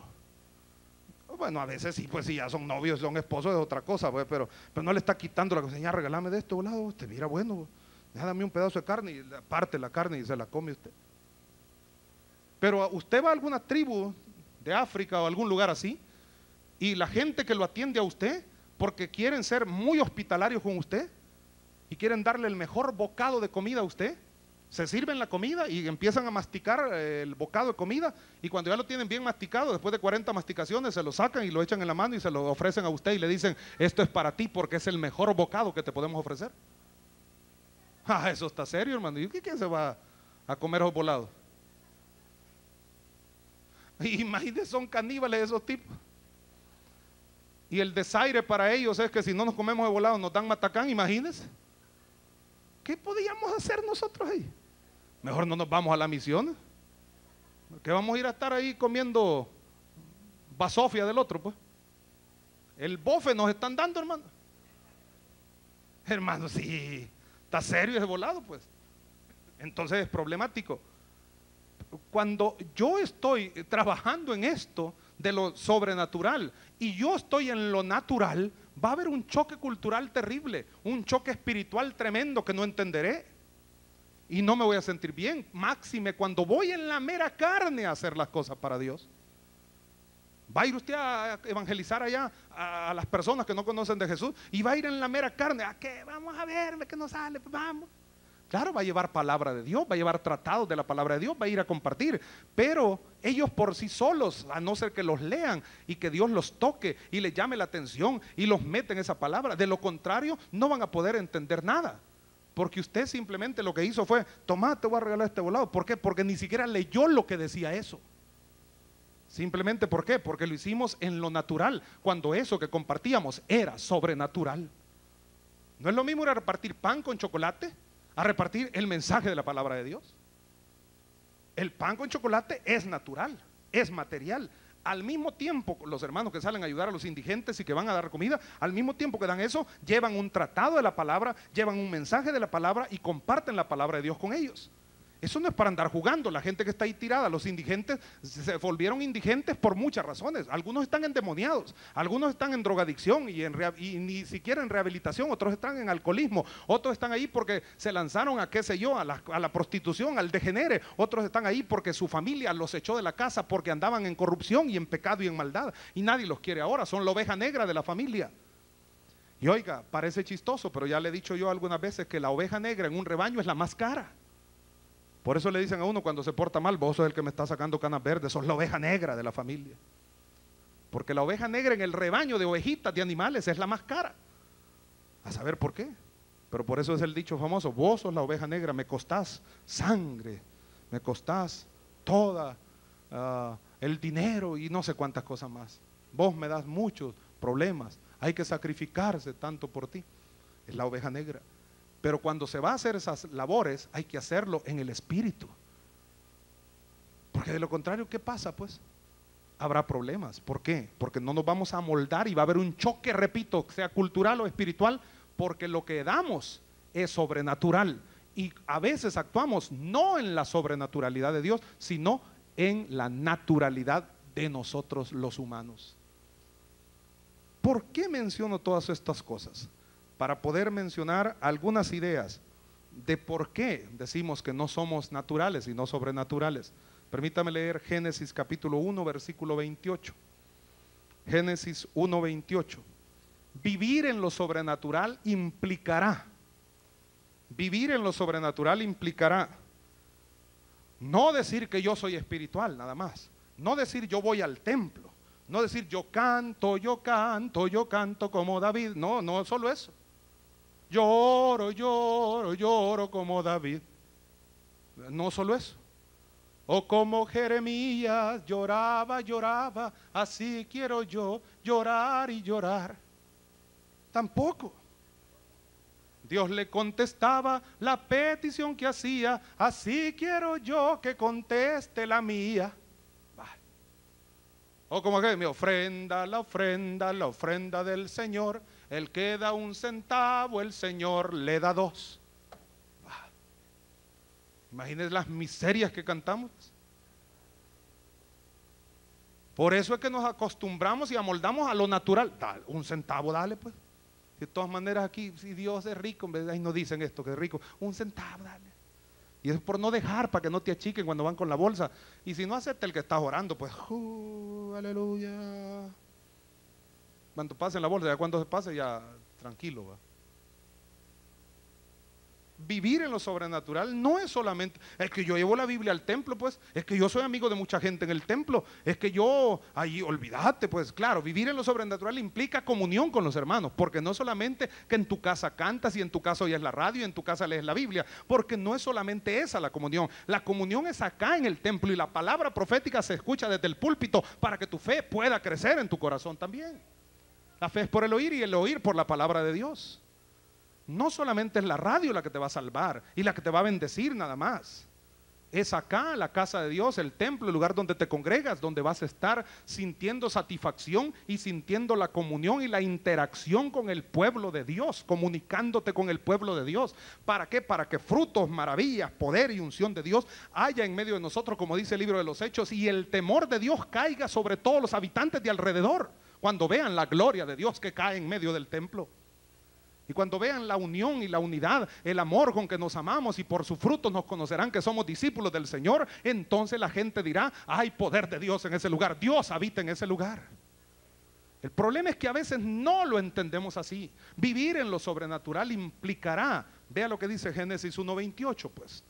Bueno, a veces sí, pues si ya son novios, son esposos, es otra cosa, pues, pero no le está quitando la cosa. Ya, regálame de esto, volado, usted mira, bueno, dame un pedazo de carne, y parte la carne y se la come usted. Pero usted va a alguna tribu de África o algún lugar así, y la gente que lo atiende a usted, porque quieren ser muy hospitalarios con usted, y quieren darle el mejor bocado de comida a usted, se sirven la comida y empiezan a masticar el bocado de comida, y cuando ya lo tienen bien masticado, después de 40 masticaciones, se lo sacan y lo echan en la mano y se lo ofrecen a usted y le dicen, esto es para ti porque es el mejor bocado que te podemos ofrecer. Ah, eso está serio, hermano. ¿Y quién se va a comer esos volados? Imagínense, son caníbales esos tipos. Y el desaire para ellos es que si no nos comemos el volado nos dan matacán, imagínense. ¿Qué podíamos hacer nosotros ahí? Mejor no nos vamos a la misión. ¿Qué vamos a ir a estar ahí comiendo basofia del otro, pues? El bofe nos están dando, hermano. Hermano, sí, está serio ese volado, pues. Entonces es problemático. Cuando yo estoy trabajando en esto de lo sobrenatural y yo estoy en lo natural, va a haber un choque cultural terrible, un choque espiritual tremendo que no entenderé y no me voy a sentir bien, máxime cuando voy en la mera carne a hacer las cosas para Dios. Va a ir usted a evangelizar allá a las personas que no conocen de Jesús y va a ir en la mera carne, ¿a qué? Vamos a ver, que no sale, pues vamos. Claro, va a llevar palabra de Dios, va a llevar tratados de la palabra de Dios, va a ir a compartir, pero ellos por sí solos, a no ser que los lean y que Dios los toque y les llame la atención y los meta en esa palabra, de lo contrario no van a poder entender nada, porque usted simplemente lo que hizo fue, toma, te voy a regalar este volado. ¿Por qué? Porque ni siquiera leyó lo que decía eso. Simplemente, ¿por qué? Porque lo hicimos en lo natural, cuando eso que compartíamos era sobrenatural. No es lo mismo ir a repartir pan con chocolate a repartir el mensaje de la palabra de Dios. El pan con chocolate es natural, es material. Al mismo tiempo, los hermanos que salen a ayudar a los indigentes y que van a dar comida, al mismo tiempo que dan eso, llevan un tratado de la palabra, llevan un mensaje de la palabra y comparten la palabra de Dios con ellos. Eso no es para andar jugando. La gente que está ahí tirada, los indigentes se volvieron indigentes por muchas razones. Algunos están endemoniados, algunos están en drogadicción y ni siquiera en rehabilitación, otros están en alcoholismo, otros están ahí porque se lanzaron a qué sé yo, a la prostitución, al degenere, otros están ahí porque su familia los echó de la casa porque andaban en corrupción y en pecado y en maldad y nadie los quiere ahora, son la oveja negra de la familia. Y oiga, parece chistoso, pero ya le he dicho yo algunas veces que la oveja negra en un rebaño es la más cara. Por eso le dicen a uno cuando se porta mal, vos sos el que me está sacando canas verdes, sos la oveja negra de la familia. Porque la oveja negra en el rebaño de ovejitas, de animales, es la más cara. A saber por qué. Pero por eso es el dicho famoso, vos sos la oveja negra, me costás sangre, me costás toda el dinero y no sé cuántas cosas más. Vos me das muchos problemas, hay que sacrificarse tanto por ti. Es la oveja negra. Pero cuando se va a hacer esas labores, hay que hacerlo en el espíritu. Porque de lo contrario, ¿qué pasa pues? Habrá problemas. ¿Por qué? Porque no nos vamos a amoldar y va a haber un choque, repito, sea cultural o espiritual, porque lo que damos es sobrenatural. Y a veces actuamos no en la sobrenaturalidad de Dios, sino en la naturalidad de nosotros los humanos. ¿Por qué menciono todas estas cosas? Para poder mencionar algunas ideas de por qué decimos que no somos naturales y no sobrenaturales. Permítame leer Génesis capítulo 1, versículo 28. Génesis 1, 28. Vivir en lo sobrenatural implicará no decir que yo soy espiritual nada más, no decir yo voy al templo, no decir yo canto como David, no solo eso. Lloro como David. No solo eso. O como Jeremías lloraba, así quiero yo llorar y llorar. Tampoco. Dios le contestaba la petición que hacía, así quiero yo que conteste la mía. O como que mi ofrenda, la ofrenda del Señor El que da un centavo, el Señor le da dos. Imagínense las miserias que cantamos. Por eso es que nos acostumbramos y amoldamos a lo natural. Dale, un centavo, dale pues. De todas maneras aquí, si Dios es rico, en vez de ahí nos dicen esto, que es rico, un centavo, dale. Y es por no dejar, para que no te achiquen cuando van con la bolsa. Y si no, acepta el que estás orando, pues, aleluya. Cuando pase la bolsa, ya cuando se pase, ya tranquilo, va. Vivir en lo sobrenatural no es solamente, es que yo llevo la Biblia al templo, pues, es que yo soy amigo de mucha gente en el templo, es que yo, ahí, olvídate, pues, claro, vivir en lo sobrenatural implica comunión con los hermanos, porque no solamente que en tu casa cantas y en tu casa oyes la radio y en tu casa lees la Biblia, porque no es solamente esa la comunión es acá en el templo y la palabra profética se escucha desde el púlpito para que tu fe pueda crecer en tu corazón también. La fe es por el oír y el oír por la palabra de Dios. No solamente es la radio la que te va a salvar y la que te va a bendecir nada más. Es acá la casa de Dios, el templo, el lugar donde te congregas, donde vas a estar sintiendo satisfacción y sintiendo la comunión y la interacción con el pueblo de Dios, comunicándote con el pueblo de Dios. ¿Para qué? Para que frutos, maravillas, poder y unción de Dios haya en medio de nosotros, como dice el libro de los Hechos, y el temor de Dios caiga sobre todos los habitantes de alrededor, cuando vean la gloria de Dios que cae en medio del templo. Y cuando vean la unión y la unidad, el amor con que nos amamos y por sus frutos nos conocerán que somos discípulos del Señor, entonces la gente dirá, hay poder de Dios en ese lugar, Dios habita en ese lugar. El problema es que a veces no lo entendemos así. Vivir en lo sobrenatural implicará, vea lo que dice Génesis 1:28 pues.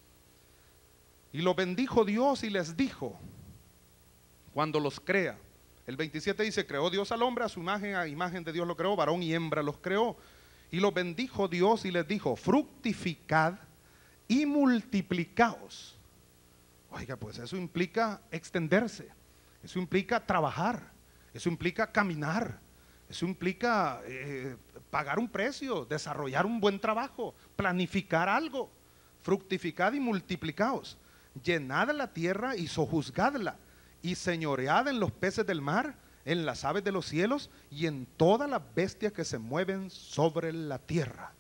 Y lo bendijo Dios y les dijo, cuando los crea. El 27 dice, creó Dios al hombre, a imagen de Dios lo creó, varón y hembra los creó. Y los bendijo Dios y les dijo, fructificad y multiplicaos. Oiga, pues eso implica extenderse, eso implica trabajar, eso implica caminar, eso implica pagar un precio, desarrollar un buen trabajo, planificar algo. Fructificad y multiplicaos, llenad la tierra y sojuzgadla, y señoread en los peces del mar, en las aves de los cielos y en todas las bestias que se mueven sobre la tierra.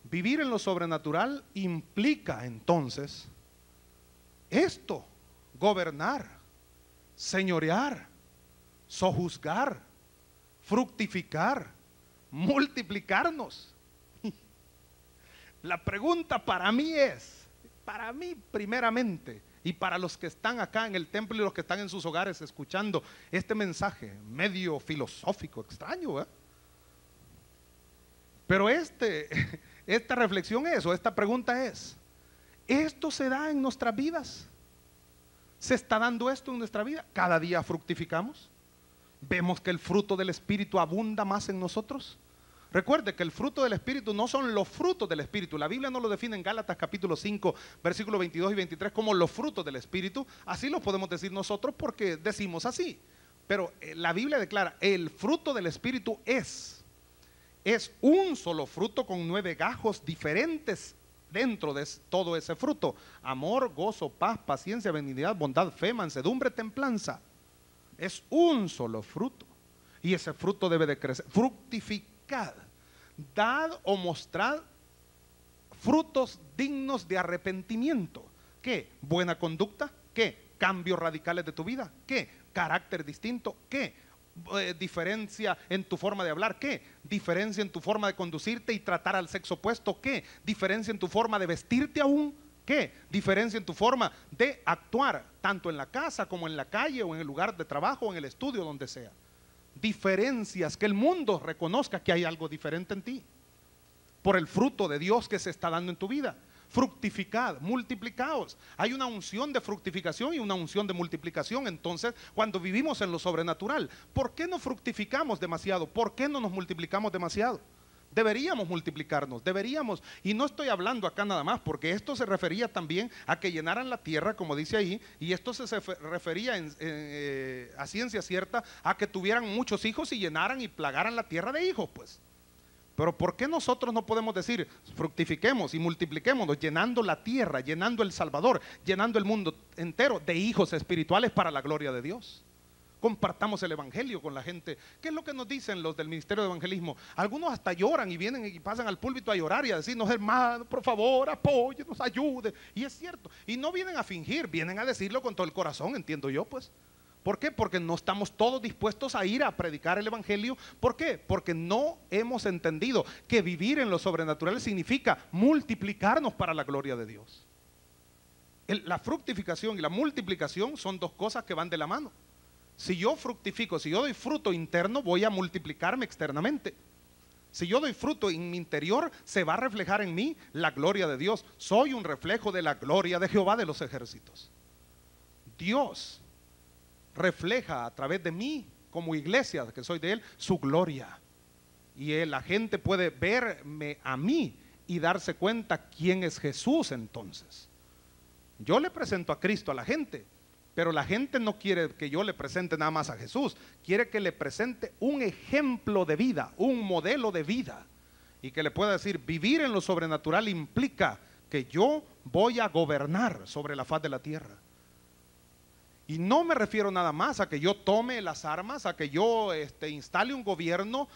Vivir en lo sobrenatural implica entonces esto: gobernar, señorear, sojuzgar, fructificar, multiplicarnos. La pregunta para mí primeramente, y para los que están acá en el templo y los que están en sus hogares escuchando este mensaje medio filosófico, extraño, ¿eh? Pero esta reflexión es, o esta pregunta es, ¿esto se da en nuestras vidas? ¿Se está dando esto en nuestra vida? ¿Cada día fructificamos? ¿Vemos que el fruto del Espíritu abunda más en nosotros? Recuerde que el fruto del Espíritu no son los frutos del Espíritu. La Biblia no lo define en Gálatas capítulo 5, versículos 22 y 23 como los frutos del Espíritu. Así lo podemos decir nosotros porque decimos así. Pero la Biblia declara, el fruto del Espíritu es un solo fruto con 9 gajos diferentes dentro de todo ese fruto: amor, gozo, paz, paciencia, benignidad, bondad, fe, mansedumbre, templanza. Es un solo fruto y ese fruto debe de crecer. Fructificad, dad o mostrad frutos dignos de arrepentimiento. ¿Qué? Buena conducta. ¿Qué? Cambios radicales de tu vida. ¿Qué? Carácter distinto. ¿Qué? Diferencia en tu forma de hablar. ¿Qué? Diferencia en tu forma de conducirte y tratar al sexo opuesto. ¿Qué? Diferencia en tu forma de vestirte aún. ¿Qué? Diferencia en tu forma de actuar, tanto en la casa como en la calle o en el lugar de trabajo o en el estudio, donde sea. Diferencias, que el mundo reconozca que hay algo diferente en ti por el fruto de Dios que se está dando en tu vida. Fructificad, multiplicaos. Hay una unción de fructificación y una unción de multiplicación. Entonces, cuando vivimos en lo sobrenatural, ¿por qué no fructificamos demasiado? ¿Por qué no nos multiplicamos demasiado? Deberíamos multiplicarnos, deberíamos. Y no estoy hablando acá nada más, porque esto se refería también a que llenaran la tierra, como dice ahí, y esto se refería a ciencia cierta a que tuvieran muchos hijos y llenaran y plagaran la tierra de hijos, pues. Pero ¿por qué nosotros no podemos decir fructifiquemos y multipliquémonos, llenando la tierra, llenando El Salvador, llenando el mundo entero de hijos espirituales para la gloria de Dios? compartamos el evangelio con la gente. ¿Qué es lo que nos dicen los del ministerio de evangelismo? Algunos hasta lloran y vienen y pasan al púlpito a llorar y a decirnos: hermano, por favor, apóyenos, ayude. Y es cierto, y no vienen a fingir, vienen a decirlo con todo el corazón, entiendo yo pues. ¿Por qué? Porque no estamos todos dispuestos a ir a predicar el evangelio. ¿Por qué? Porque no hemos entendido que vivir en lo sobrenatural significa multiplicarnos para la gloria de Dios. La fructificación y la multiplicación son dos cosas que van de la mano. Si yo fructifico, si yo doy fruto interno, voy a multiplicarme externamente. Si yo doy fruto en mi interior, se va a reflejar en mí la gloria de Dios. Soy un reflejo de la gloria de Jehová de los ejércitos. Dios refleja a través de mí, como iglesia que soy de Él, su gloria. Y la gente puede verme a mí y darse cuenta quién es Jesús entonces. Yo le presento a Cristo a la gente, pero la gente no quiere que yo le presente nada más a Jesús, quiere que le presente un ejemplo de vida, un modelo de vida, y que le pueda decir: vivir en lo sobrenatural implica que yo voy a gobernar sobre la faz de la tierra. Y no me refiero nada más a que yo tome las armas, a que yo instale un gobierno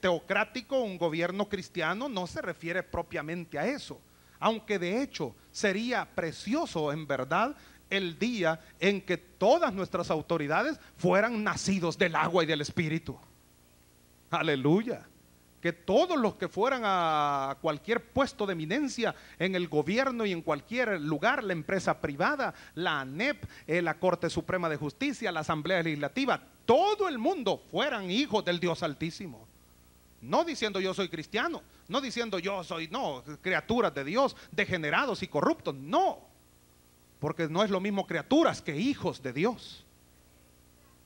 teocrático, un gobierno cristiano. No se refiere propiamente a eso, aunque de hecho sería precioso en verdad el día en que todas nuestras autoridades fueran nacidos del agua y del Espíritu. Aleluya. Que todos los que fueran a cualquier puesto de eminencia en el gobierno y en cualquier lugar, la empresa privada, la ANEP, la Corte Suprema de Justicia, la Asamblea Legislativa, todo el mundo fueran hijos del Dios Altísimo. No diciendo yo soy cristiano, no diciendo yo soy, criaturas de Dios, degenerados y corruptos, no. Porque no es lo mismo criaturas que hijos de Dios.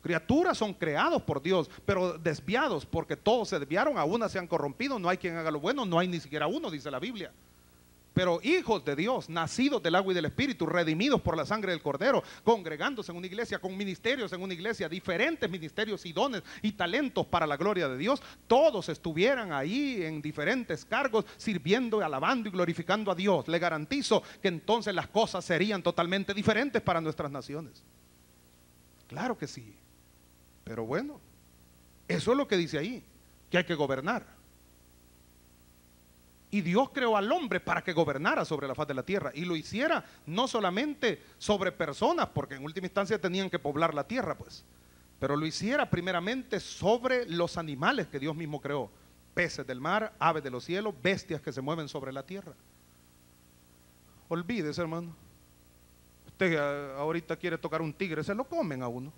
Criaturas son creados por Dios, pero desviados, porque todos se desviaron, a una se han corrompido, no hay quien haga lo bueno, no hay ni siquiera uno, dice la Biblia. Pero hijos de Dios, nacidos del agua y del Espíritu, redimidos por la sangre del Cordero, congregándose en una iglesia, con ministerios en una iglesia, diferentes ministerios y dones y talentos para la gloria de Dios, todos estuvieran ahí en diferentes cargos, sirviendo, alabando y glorificando a Dios. Le garantizo que entonces las cosas serían totalmente diferentes para nuestras naciones. Claro que sí. Pero bueno, eso es lo que dice ahí, que hay que gobernar. Y Dios creó al hombre para que gobernara sobre la faz de la tierra, y lo hiciera no solamente sobre personas, porque en última instancia tenían que poblar la tierra pues, pero lo hiciera primeramente sobre los animales que Dios mismo creó: peces del mar, aves de los cielos, bestias que se mueven sobre la tierra. Olvídese, hermano. Usted ahorita quiere tocar un tigre, se lo comen a uno.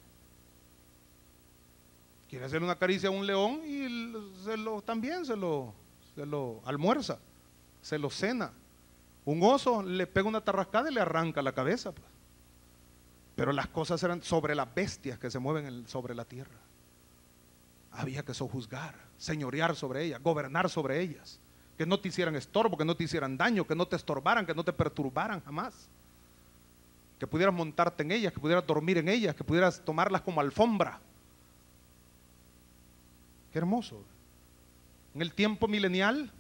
Quiere hacerle una caricia a un león y también se lo almuerza, se lo cena. Un oso le pega una tarrascada y le arranca la cabeza pues. Pero las cosas eran sobre las bestias que se mueven sobre la tierra. Había que sojuzgar, señorear sobre ellas, gobernar sobre ellas, que no te hicieran estorbo, que no te hicieran daño, que no te estorbaran, que no te perturbaran jamás, que pudieras montarte en ellas, que pudieras dormir en ellas, que pudieras tomarlas como alfombra. Qué hermoso. En el tiempo milenial,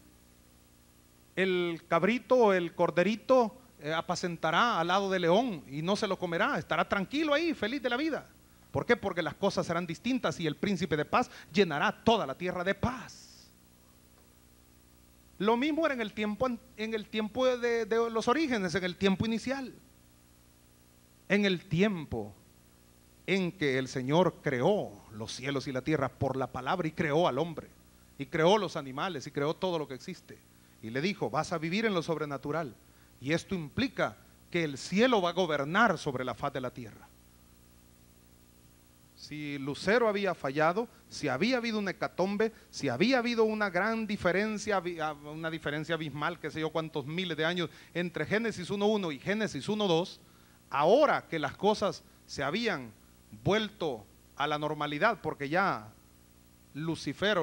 el cabrito o el corderito apacentará al lado del león y no se lo comerá, estará tranquilo ahí, feliz de la vida. ¿Por qué? Porque las cosas serán distintas y el príncipe de paz llenará toda la tierra de paz. Lo mismo era en el tiempo de los orígenes, en el tiempo inicial. En el tiempo en que el Señor creó los cielos y la tierra por la palabra, y creó al hombre, y creó los animales, y creó todo lo que existe, y le dijo: vas a vivir en lo sobrenatural, y esto implica que el cielo va a gobernar sobre la faz de la tierra. Si Lucero había fallado, si había habido una hecatombe, si había habido una gran diferencia, una diferencia abismal, que sé yo cuántos miles de años entre Génesis 1.1 y Génesis 1.2, ahora que las cosas se habían vuelto a la normalidad, porque ya Lucero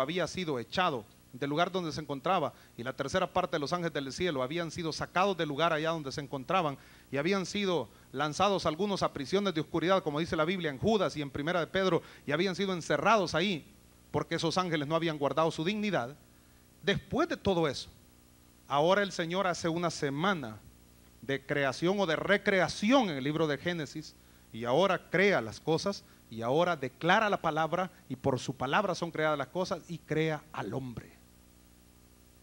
había sido echado del lugar donde se encontraba, y la tercera parte de los ángeles del cielo habían sido sacados del lugar allá donde se encontraban, y habían sido lanzados algunos a prisiones de oscuridad, como dice la Biblia en Judas y en Primera de Pedro, y habían sido encerrados ahí porque esos ángeles no habían guardado su dignidad. Después de todo eso, ahora el Señor hace una semana de creación o de recreación en el libro de Génesis, y ahora crea las cosas, y ahora declara la palabra, y por su palabra son creadas las cosas, y crea al hombre.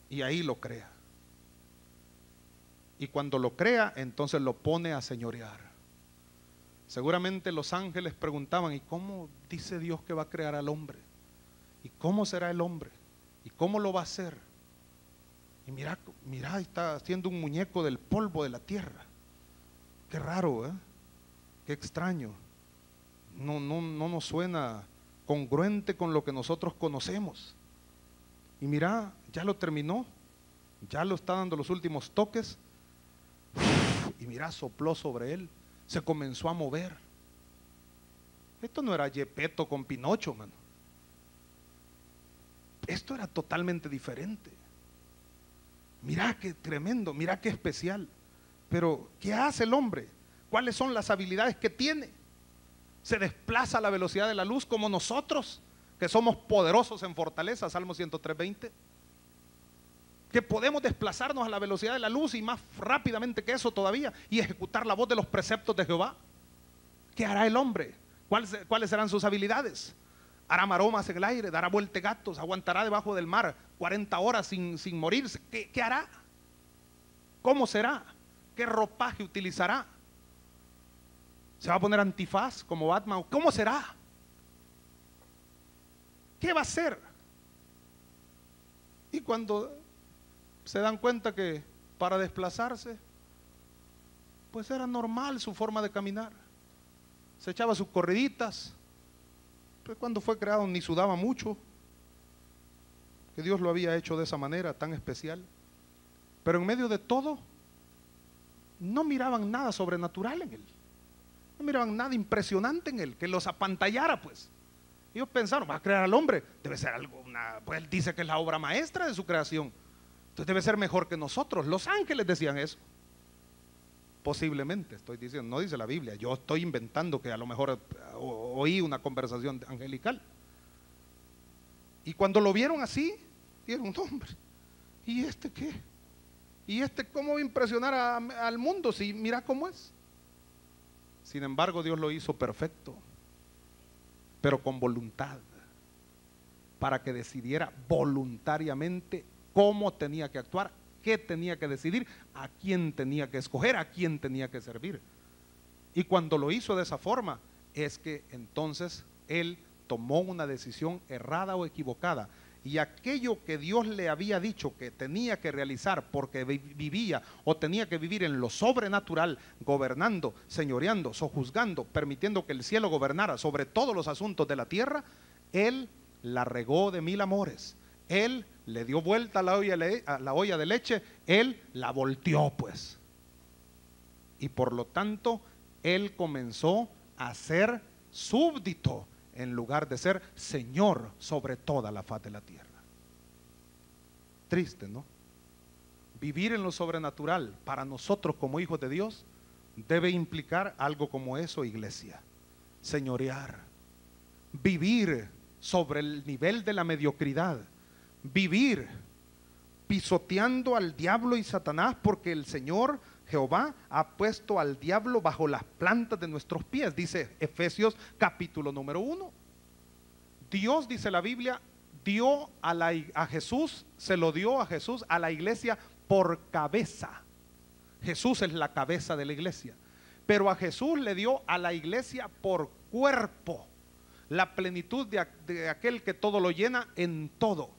Y ahí lo crea. Y cuando lo crea, entonces lo pone a señorear. Seguramente los ángeles preguntaban: ¿y cómo dice Dios que va a crear al hombre? ¿Y cómo será el hombre? ¿Y cómo lo va a hacer? Y mira, está haciendo un muñeco del polvo de la tierra. Qué raro, ¿eh? Qué extraño. No nos suena congruente con lo que nosotros conocemos. Y mira, ya lo terminó, ya lo está dando los últimos toques. Y mira, sopló sobre él, se comenzó a mover. Esto no era Gepetto con Pinocho, mano. Esto era totalmente diferente. Mira qué tremendo, mira qué especial. Pero ¿qué hace el hombre? ¿Cuáles son las habilidades que tiene? Se desplaza a la velocidad de la luz como nosotros, que somos poderosos en fortaleza, Salmo 103:20. Que podemos desplazarnos a la velocidad de la luz y más rápidamente que eso todavía, y ejecutar la voz de los preceptos de Jehová. ¿Qué hará el hombre? ¿Cuáles serán sus habilidades? Hará maromas en el aire, dará vueltegatos, aguantará debajo del mar 40 horas sin morirse. ¿Qué hará? ¿Cómo será? ¿Qué ropaje utilizará? ¿Se va a poner antifaz como Batman? ¿Cómo será? ¿Qué va a hacer? Y cuando se dan cuenta que para desplazarse, pues era normal su forma de caminar. Se echaba sus corriditas. Pues cuando fue creado ni sudaba mucho, que Dios lo había hecho de esa manera tan especial. Pero en medio de todo, no miraban nada sobrenatural en él. No miraban nada impresionante en él, que los apantallara pues. Ellos pensaron: va a crear al hombre, debe ser algo, pues él dice que es la obra maestra de su creación, entonces debe ser mejor que nosotros. Los ángeles decían eso. Posiblemente, estoy diciendo, no dice la Biblia, yo estoy inventando que a lo mejor oí una conversación angelical. Y cuando lo vieron así, dijeron: no, hombre, ¿y este qué? ¿Y este cómo va a impresionar al mundo si mira cómo es? Sin embargo, Dios lo hizo perfecto, pero con voluntad, para que decidiera voluntariamente cómo tenía que actuar, qué tenía que decidir, a quién tenía que escoger, a quién tenía que servir. Y cuando lo hizo de esa forma, es que entonces él tomó una decisión errada o equivocada, y aquello que Dios le había dicho que tenía que realizar porque vivía o tenía que vivir en lo sobrenatural, gobernando, señoreando, sojuzgando, permitiendo que el cielo gobernara sobre todos los asuntos de la tierra, él la regó de mil amores. Él le dio vuelta a la olla de leche, él la volteó pues. Y por lo tanto, él comenzó a ser súbdito en lugar de ser Señor sobre toda la faz de la tierra. Triste, ¿no? Vivir en lo sobrenatural para nosotros como hijos de Dios debe implicar algo como eso, iglesia. Señorear, vivir sobre el nivel de la mediocridad, vivir pisoteando al diablo y Satanás, porque el Señor Jehová ha puesto al diablo bajo las plantas de nuestros pies, dice Efesios capítulo número 1. Dios, dice la Biblia, dio a Jesús, se lo dio a Jesús, a la iglesia por cabeza. Jesús es la cabeza de la iglesia, pero a Jesús le dio a la iglesia por cuerpo, la plenitud de aquel que todo lo llena en todo.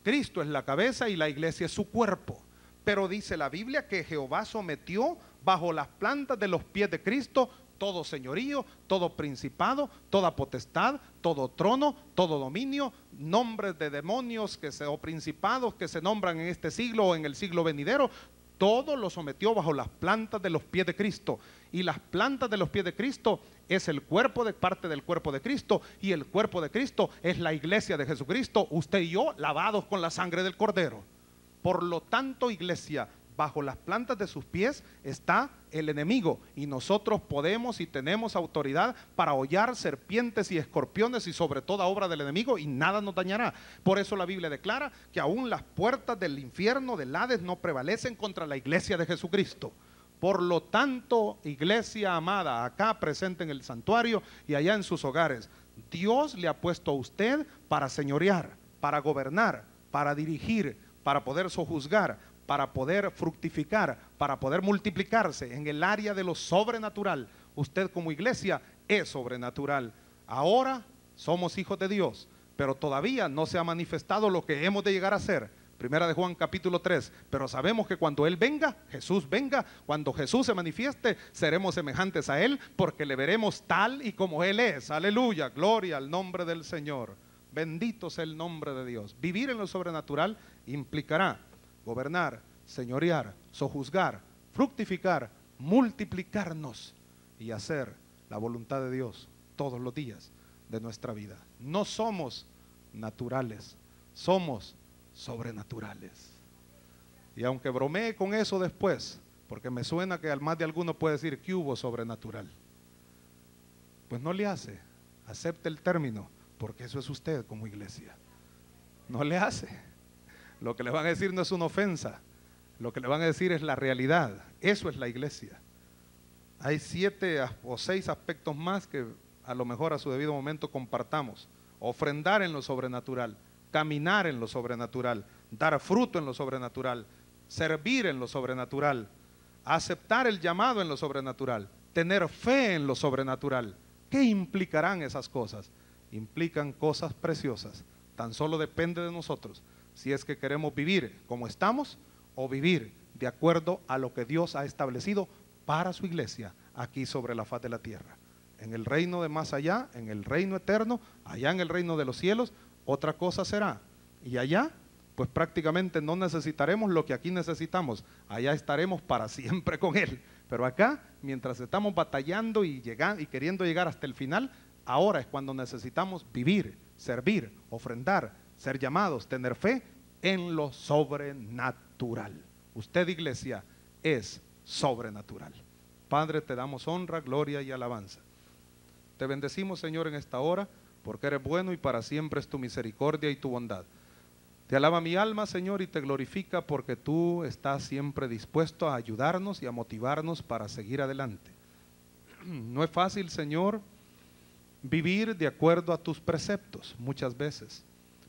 Cristo es la cabeza y la iglesia es su cuerpo. Pero dice la Biblia que Jehová sometió bajo las plantas de los pies de Cristo todo señorío, todo principado, toda potestad, todo trono, todo dominio, nombres de demonios o principados que se nombran en este siglo o en el siglo venidero. Todo lo sometió bajo las plantas de los pies de Cristo. Y las plantas de los pies de Cristo es el cuerpo de parte del cuerpo de Cristo. Y el cuerpo de Cristo es la iglesia de Jesucristo, usted y yo, lavados con la sangre del Cordero. Por lo tanto, iglesia, bajo las plantas de sus pies está el enemigo, y nosotros podemos y tenemos autoridad para hollar serpientes y escorpiones y sobre toda obra del enemigo, y nada nos dañará. Por eso la Biblia declara que aún las puertas del infierno, del Hades, no prevalecen contra la iglesia de Jesucristo. Por lo tanto, iglesia amada, acá presente en el santuario y allá en sus hogares, Dios le ha puesto a usted para señorear, para gobernar, para dirigir, para poder sojuzgar, para poder fructificar, para poder multiplicarse en el área de lo sobrenatural. Usted como iglesia es sobrenatural. Ahora somos hijos de Dios, pero todavía no se ha manifestado lo que hemos de llegar a ser. Primera de Juan capítulo 3, pero sabemos que cuando Él venga, Jesús venga, cuando Jesús se manifieste, seremos semejantes a Él, porque le veremos tal y como Él es. Aleluya, gloria al nombre del Señor. Bendito sea el nombre de Dios. Vivir en lo sobrenatural implicará gobernar, señorear, sojuzgar, fructificar, multiplicarnos y hacer la voluntad de Dios todos los días de nuestra vida. No somos naturales, somos sobrenaturales. Y aunque bromee con eso después, porque me suena que al más de alguno puede decir que hubo sobrenatural, pues no le hace, acepte el término, porque eso es usted como iglesia. No le hace. Lo que le van a decir no es una ofensa, lo que le van a decir es la realidad. Eso es la iglesia. Hay 7 o 6 aspectos más que a lo mejor a su debido momento compartamos. Ofrendar en lo sobrenatural, caminar en lo sobrenatural, dar fruto en lo sobrenatural, servir en lo sobrenatural, aceptar el llamado en lo sobrenatural, tener fe en lo sobrenatural. ¿Qué implicarán esas cosas? Implican cosas preciosas. Tan solo depende de nosotros si es que queremos vivir como estamos o vivir de acuerdo a lo que Dios ha establecido para su iglesia aquí sobre la faz de la tierra. En el reino de más allá, en el reino eterno, allá en el reino de los cielos, otra cosa será. Y allá, pues prácticamente no necesitaremos lo que aquí necesitamos. Allá estaremos para siempre con Él. Pero acá, mientras estamos batallando y queriendo llegar hasta el final, ahora es cuando necesitamos vivir, servir, ofrendar, ser llamados, tener fe en lo sobrenatural. Usted, iglesia, es sobrenatural. Padre, te damos honra, gloria y alabanza. Te bendecimos, Señor, en esta hora, porque eres bueno y para siempre es tu misericordia y tu bondad. Te alaba mi alma, Señor, y te glorifica porque tú estás siempre dispuesto a ayudarnos y a motivarnos para seguir adelante. No es fácil, Señor, vivir de acuerdo a tus preceptos muchas veces.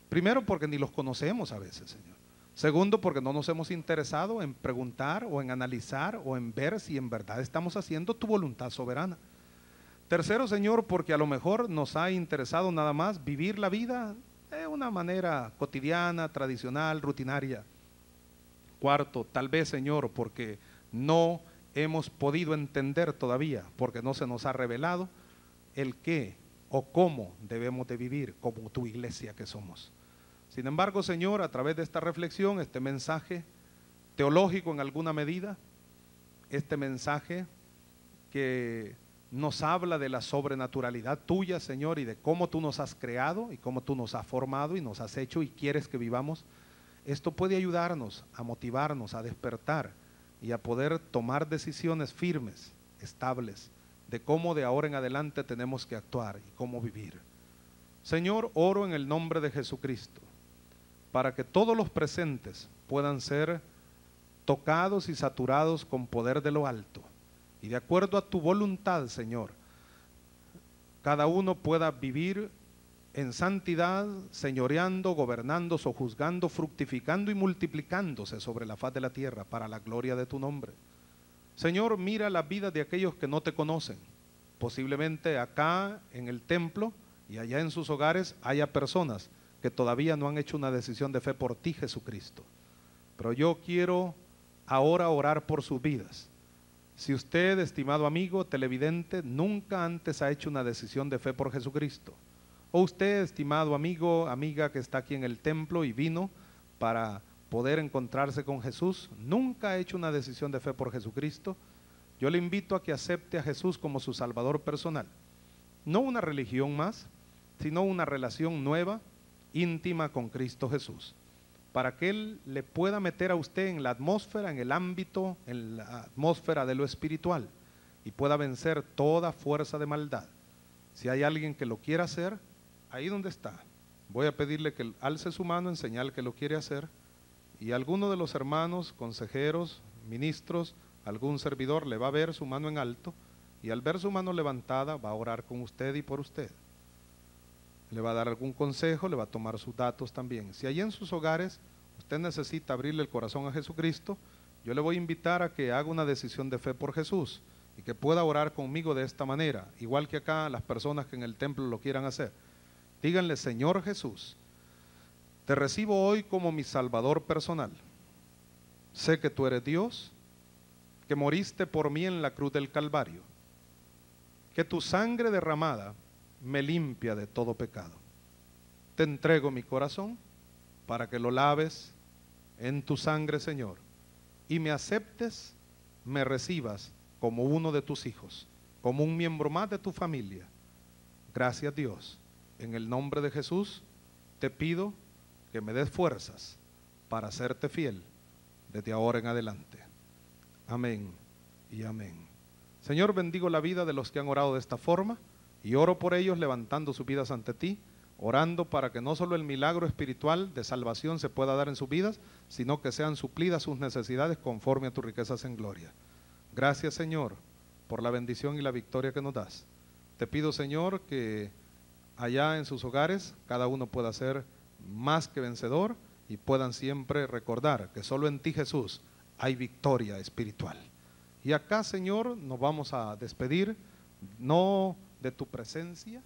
Primero, porque ni los conocemos a veces, Señor. Segundo, porque no nos hemos interesado en preguntar o en analizar o en ver si en verdad estamos haciendo tu voluntad soberana. Tercero, Señor, porque a lo mejor nos ha interesado nada más vivir la vida de una manera cotidiana, tradicional, rutinaria. Cuarto, tal vez, Señor, porque no hemos podido entender todavía, porque no se nos ha revelado el qué o cómo debemos de vivir como tu iglesia que somos. Sin embargo, Señor, a través de esta reflexión, este mensaje teológico en alguna medida, este mensaje que nos habla de la sobrenaturalidad tuya, Señor, y de cómo tú nos has creado y cómo tú nos has formado y nos has hecho y quieres que vivamos. Esto puede ayudarnos a motivarnos, a despertar y a poder tomar decisiones firmes, estables, de cómo de ahora en adelante tenemos que actuar y cómo vivir. Señor, oro en el nombre de Jesucristo para que todos los presentes puedan ser tocados y saturados con poder de lo alto. Y de acuerdo a tu voluntad, Señor, cada uno pueda vivir en santidad, señoreando, gobernando, sojuzgando, fructificando y multiplicándose sobre la faz de la tierra para la gloria de tu nombre. Señor, mira la vida de aquellos que no te conocen. Posiblemente acá en el templo y allá en sus hogares haya personas que todavía no han hecho una decisión de fe por ti, Jesucristo. Pero yo quiero ahora orar por sus vidas. Si usted, estimado amigo televidente, nunca antes ha hecho una decisión de fe por Jesucristo, o usted, estimado amigo, amiga que está aquí en el templo y vino para poder encontrarse con Jesús, nunca ha hecho una decisión de fe por Jesucristo, yo le invito a que acepte a Jesús como su Salvador personal. No una religión más, sino una relación nueva, íntima con Cristo Jesús, para que Él le pueda meter a usted en la atmósfera, en el ámbito, en la atmósfera de lo espiritual y pueda vencer toda fuerza de maldad. Si hay alguien que lo quiera hacer, ahí donde está, voy a pedirle que alce su mano en señal que lo quiere hacer, y alguno de los hermanos, consejeros, ministros, algún servidor le va a ver su mano en alto y al ver su mano levantada va a orar con usted y por usted. Le va a dar algún consejo, le va a tomar sus datos también. Si allí en sus hogares usted necesita abrirle el corazón a Jesucristo, yo le voy a invitar a que haga una decisión de fe por Jesús y que pueda orar conmigo de esta manera, igual que acá las personas que en el templo lo quieran hacer. Díganle: Señor Jesús, te recibo hoy como mi Salvador personal. Sé que tú eres Dios, que moriste por mí en la cruz del Calvario, que tu sangre derramada me limpia de todo pecado. Te entrego mi corazón para que lo laves en tu sangre, Señor, y me aceptes, me recibas como uno de tus hijos, como un miembro más de tu familia. Gracias, Dios. En el nombre de Jesús te pido que me des fuerzas para serte fiel desde ahora en adelante. Amén y amén. Señor, bendigo la vida de los que han orado de esta forma y oro por ellos levantando sus vidas ante ti, orando para que no solo el milagro espiritual de salvación se pueda dar en sus vidas, sino que sean suplidas sus necesidades conforme a tus riquezas en gloria. Gracias, Señor, por la bendición y la victoria que nos das. Te pido, Señor, que allá en sus hogares cada uno pueda ser más que vencedor y puedan siempre recordar que solo en ti, Jesús, hay victoria espiritual. Y acá, Señor, nos vamos a despedir, no de tu presencia,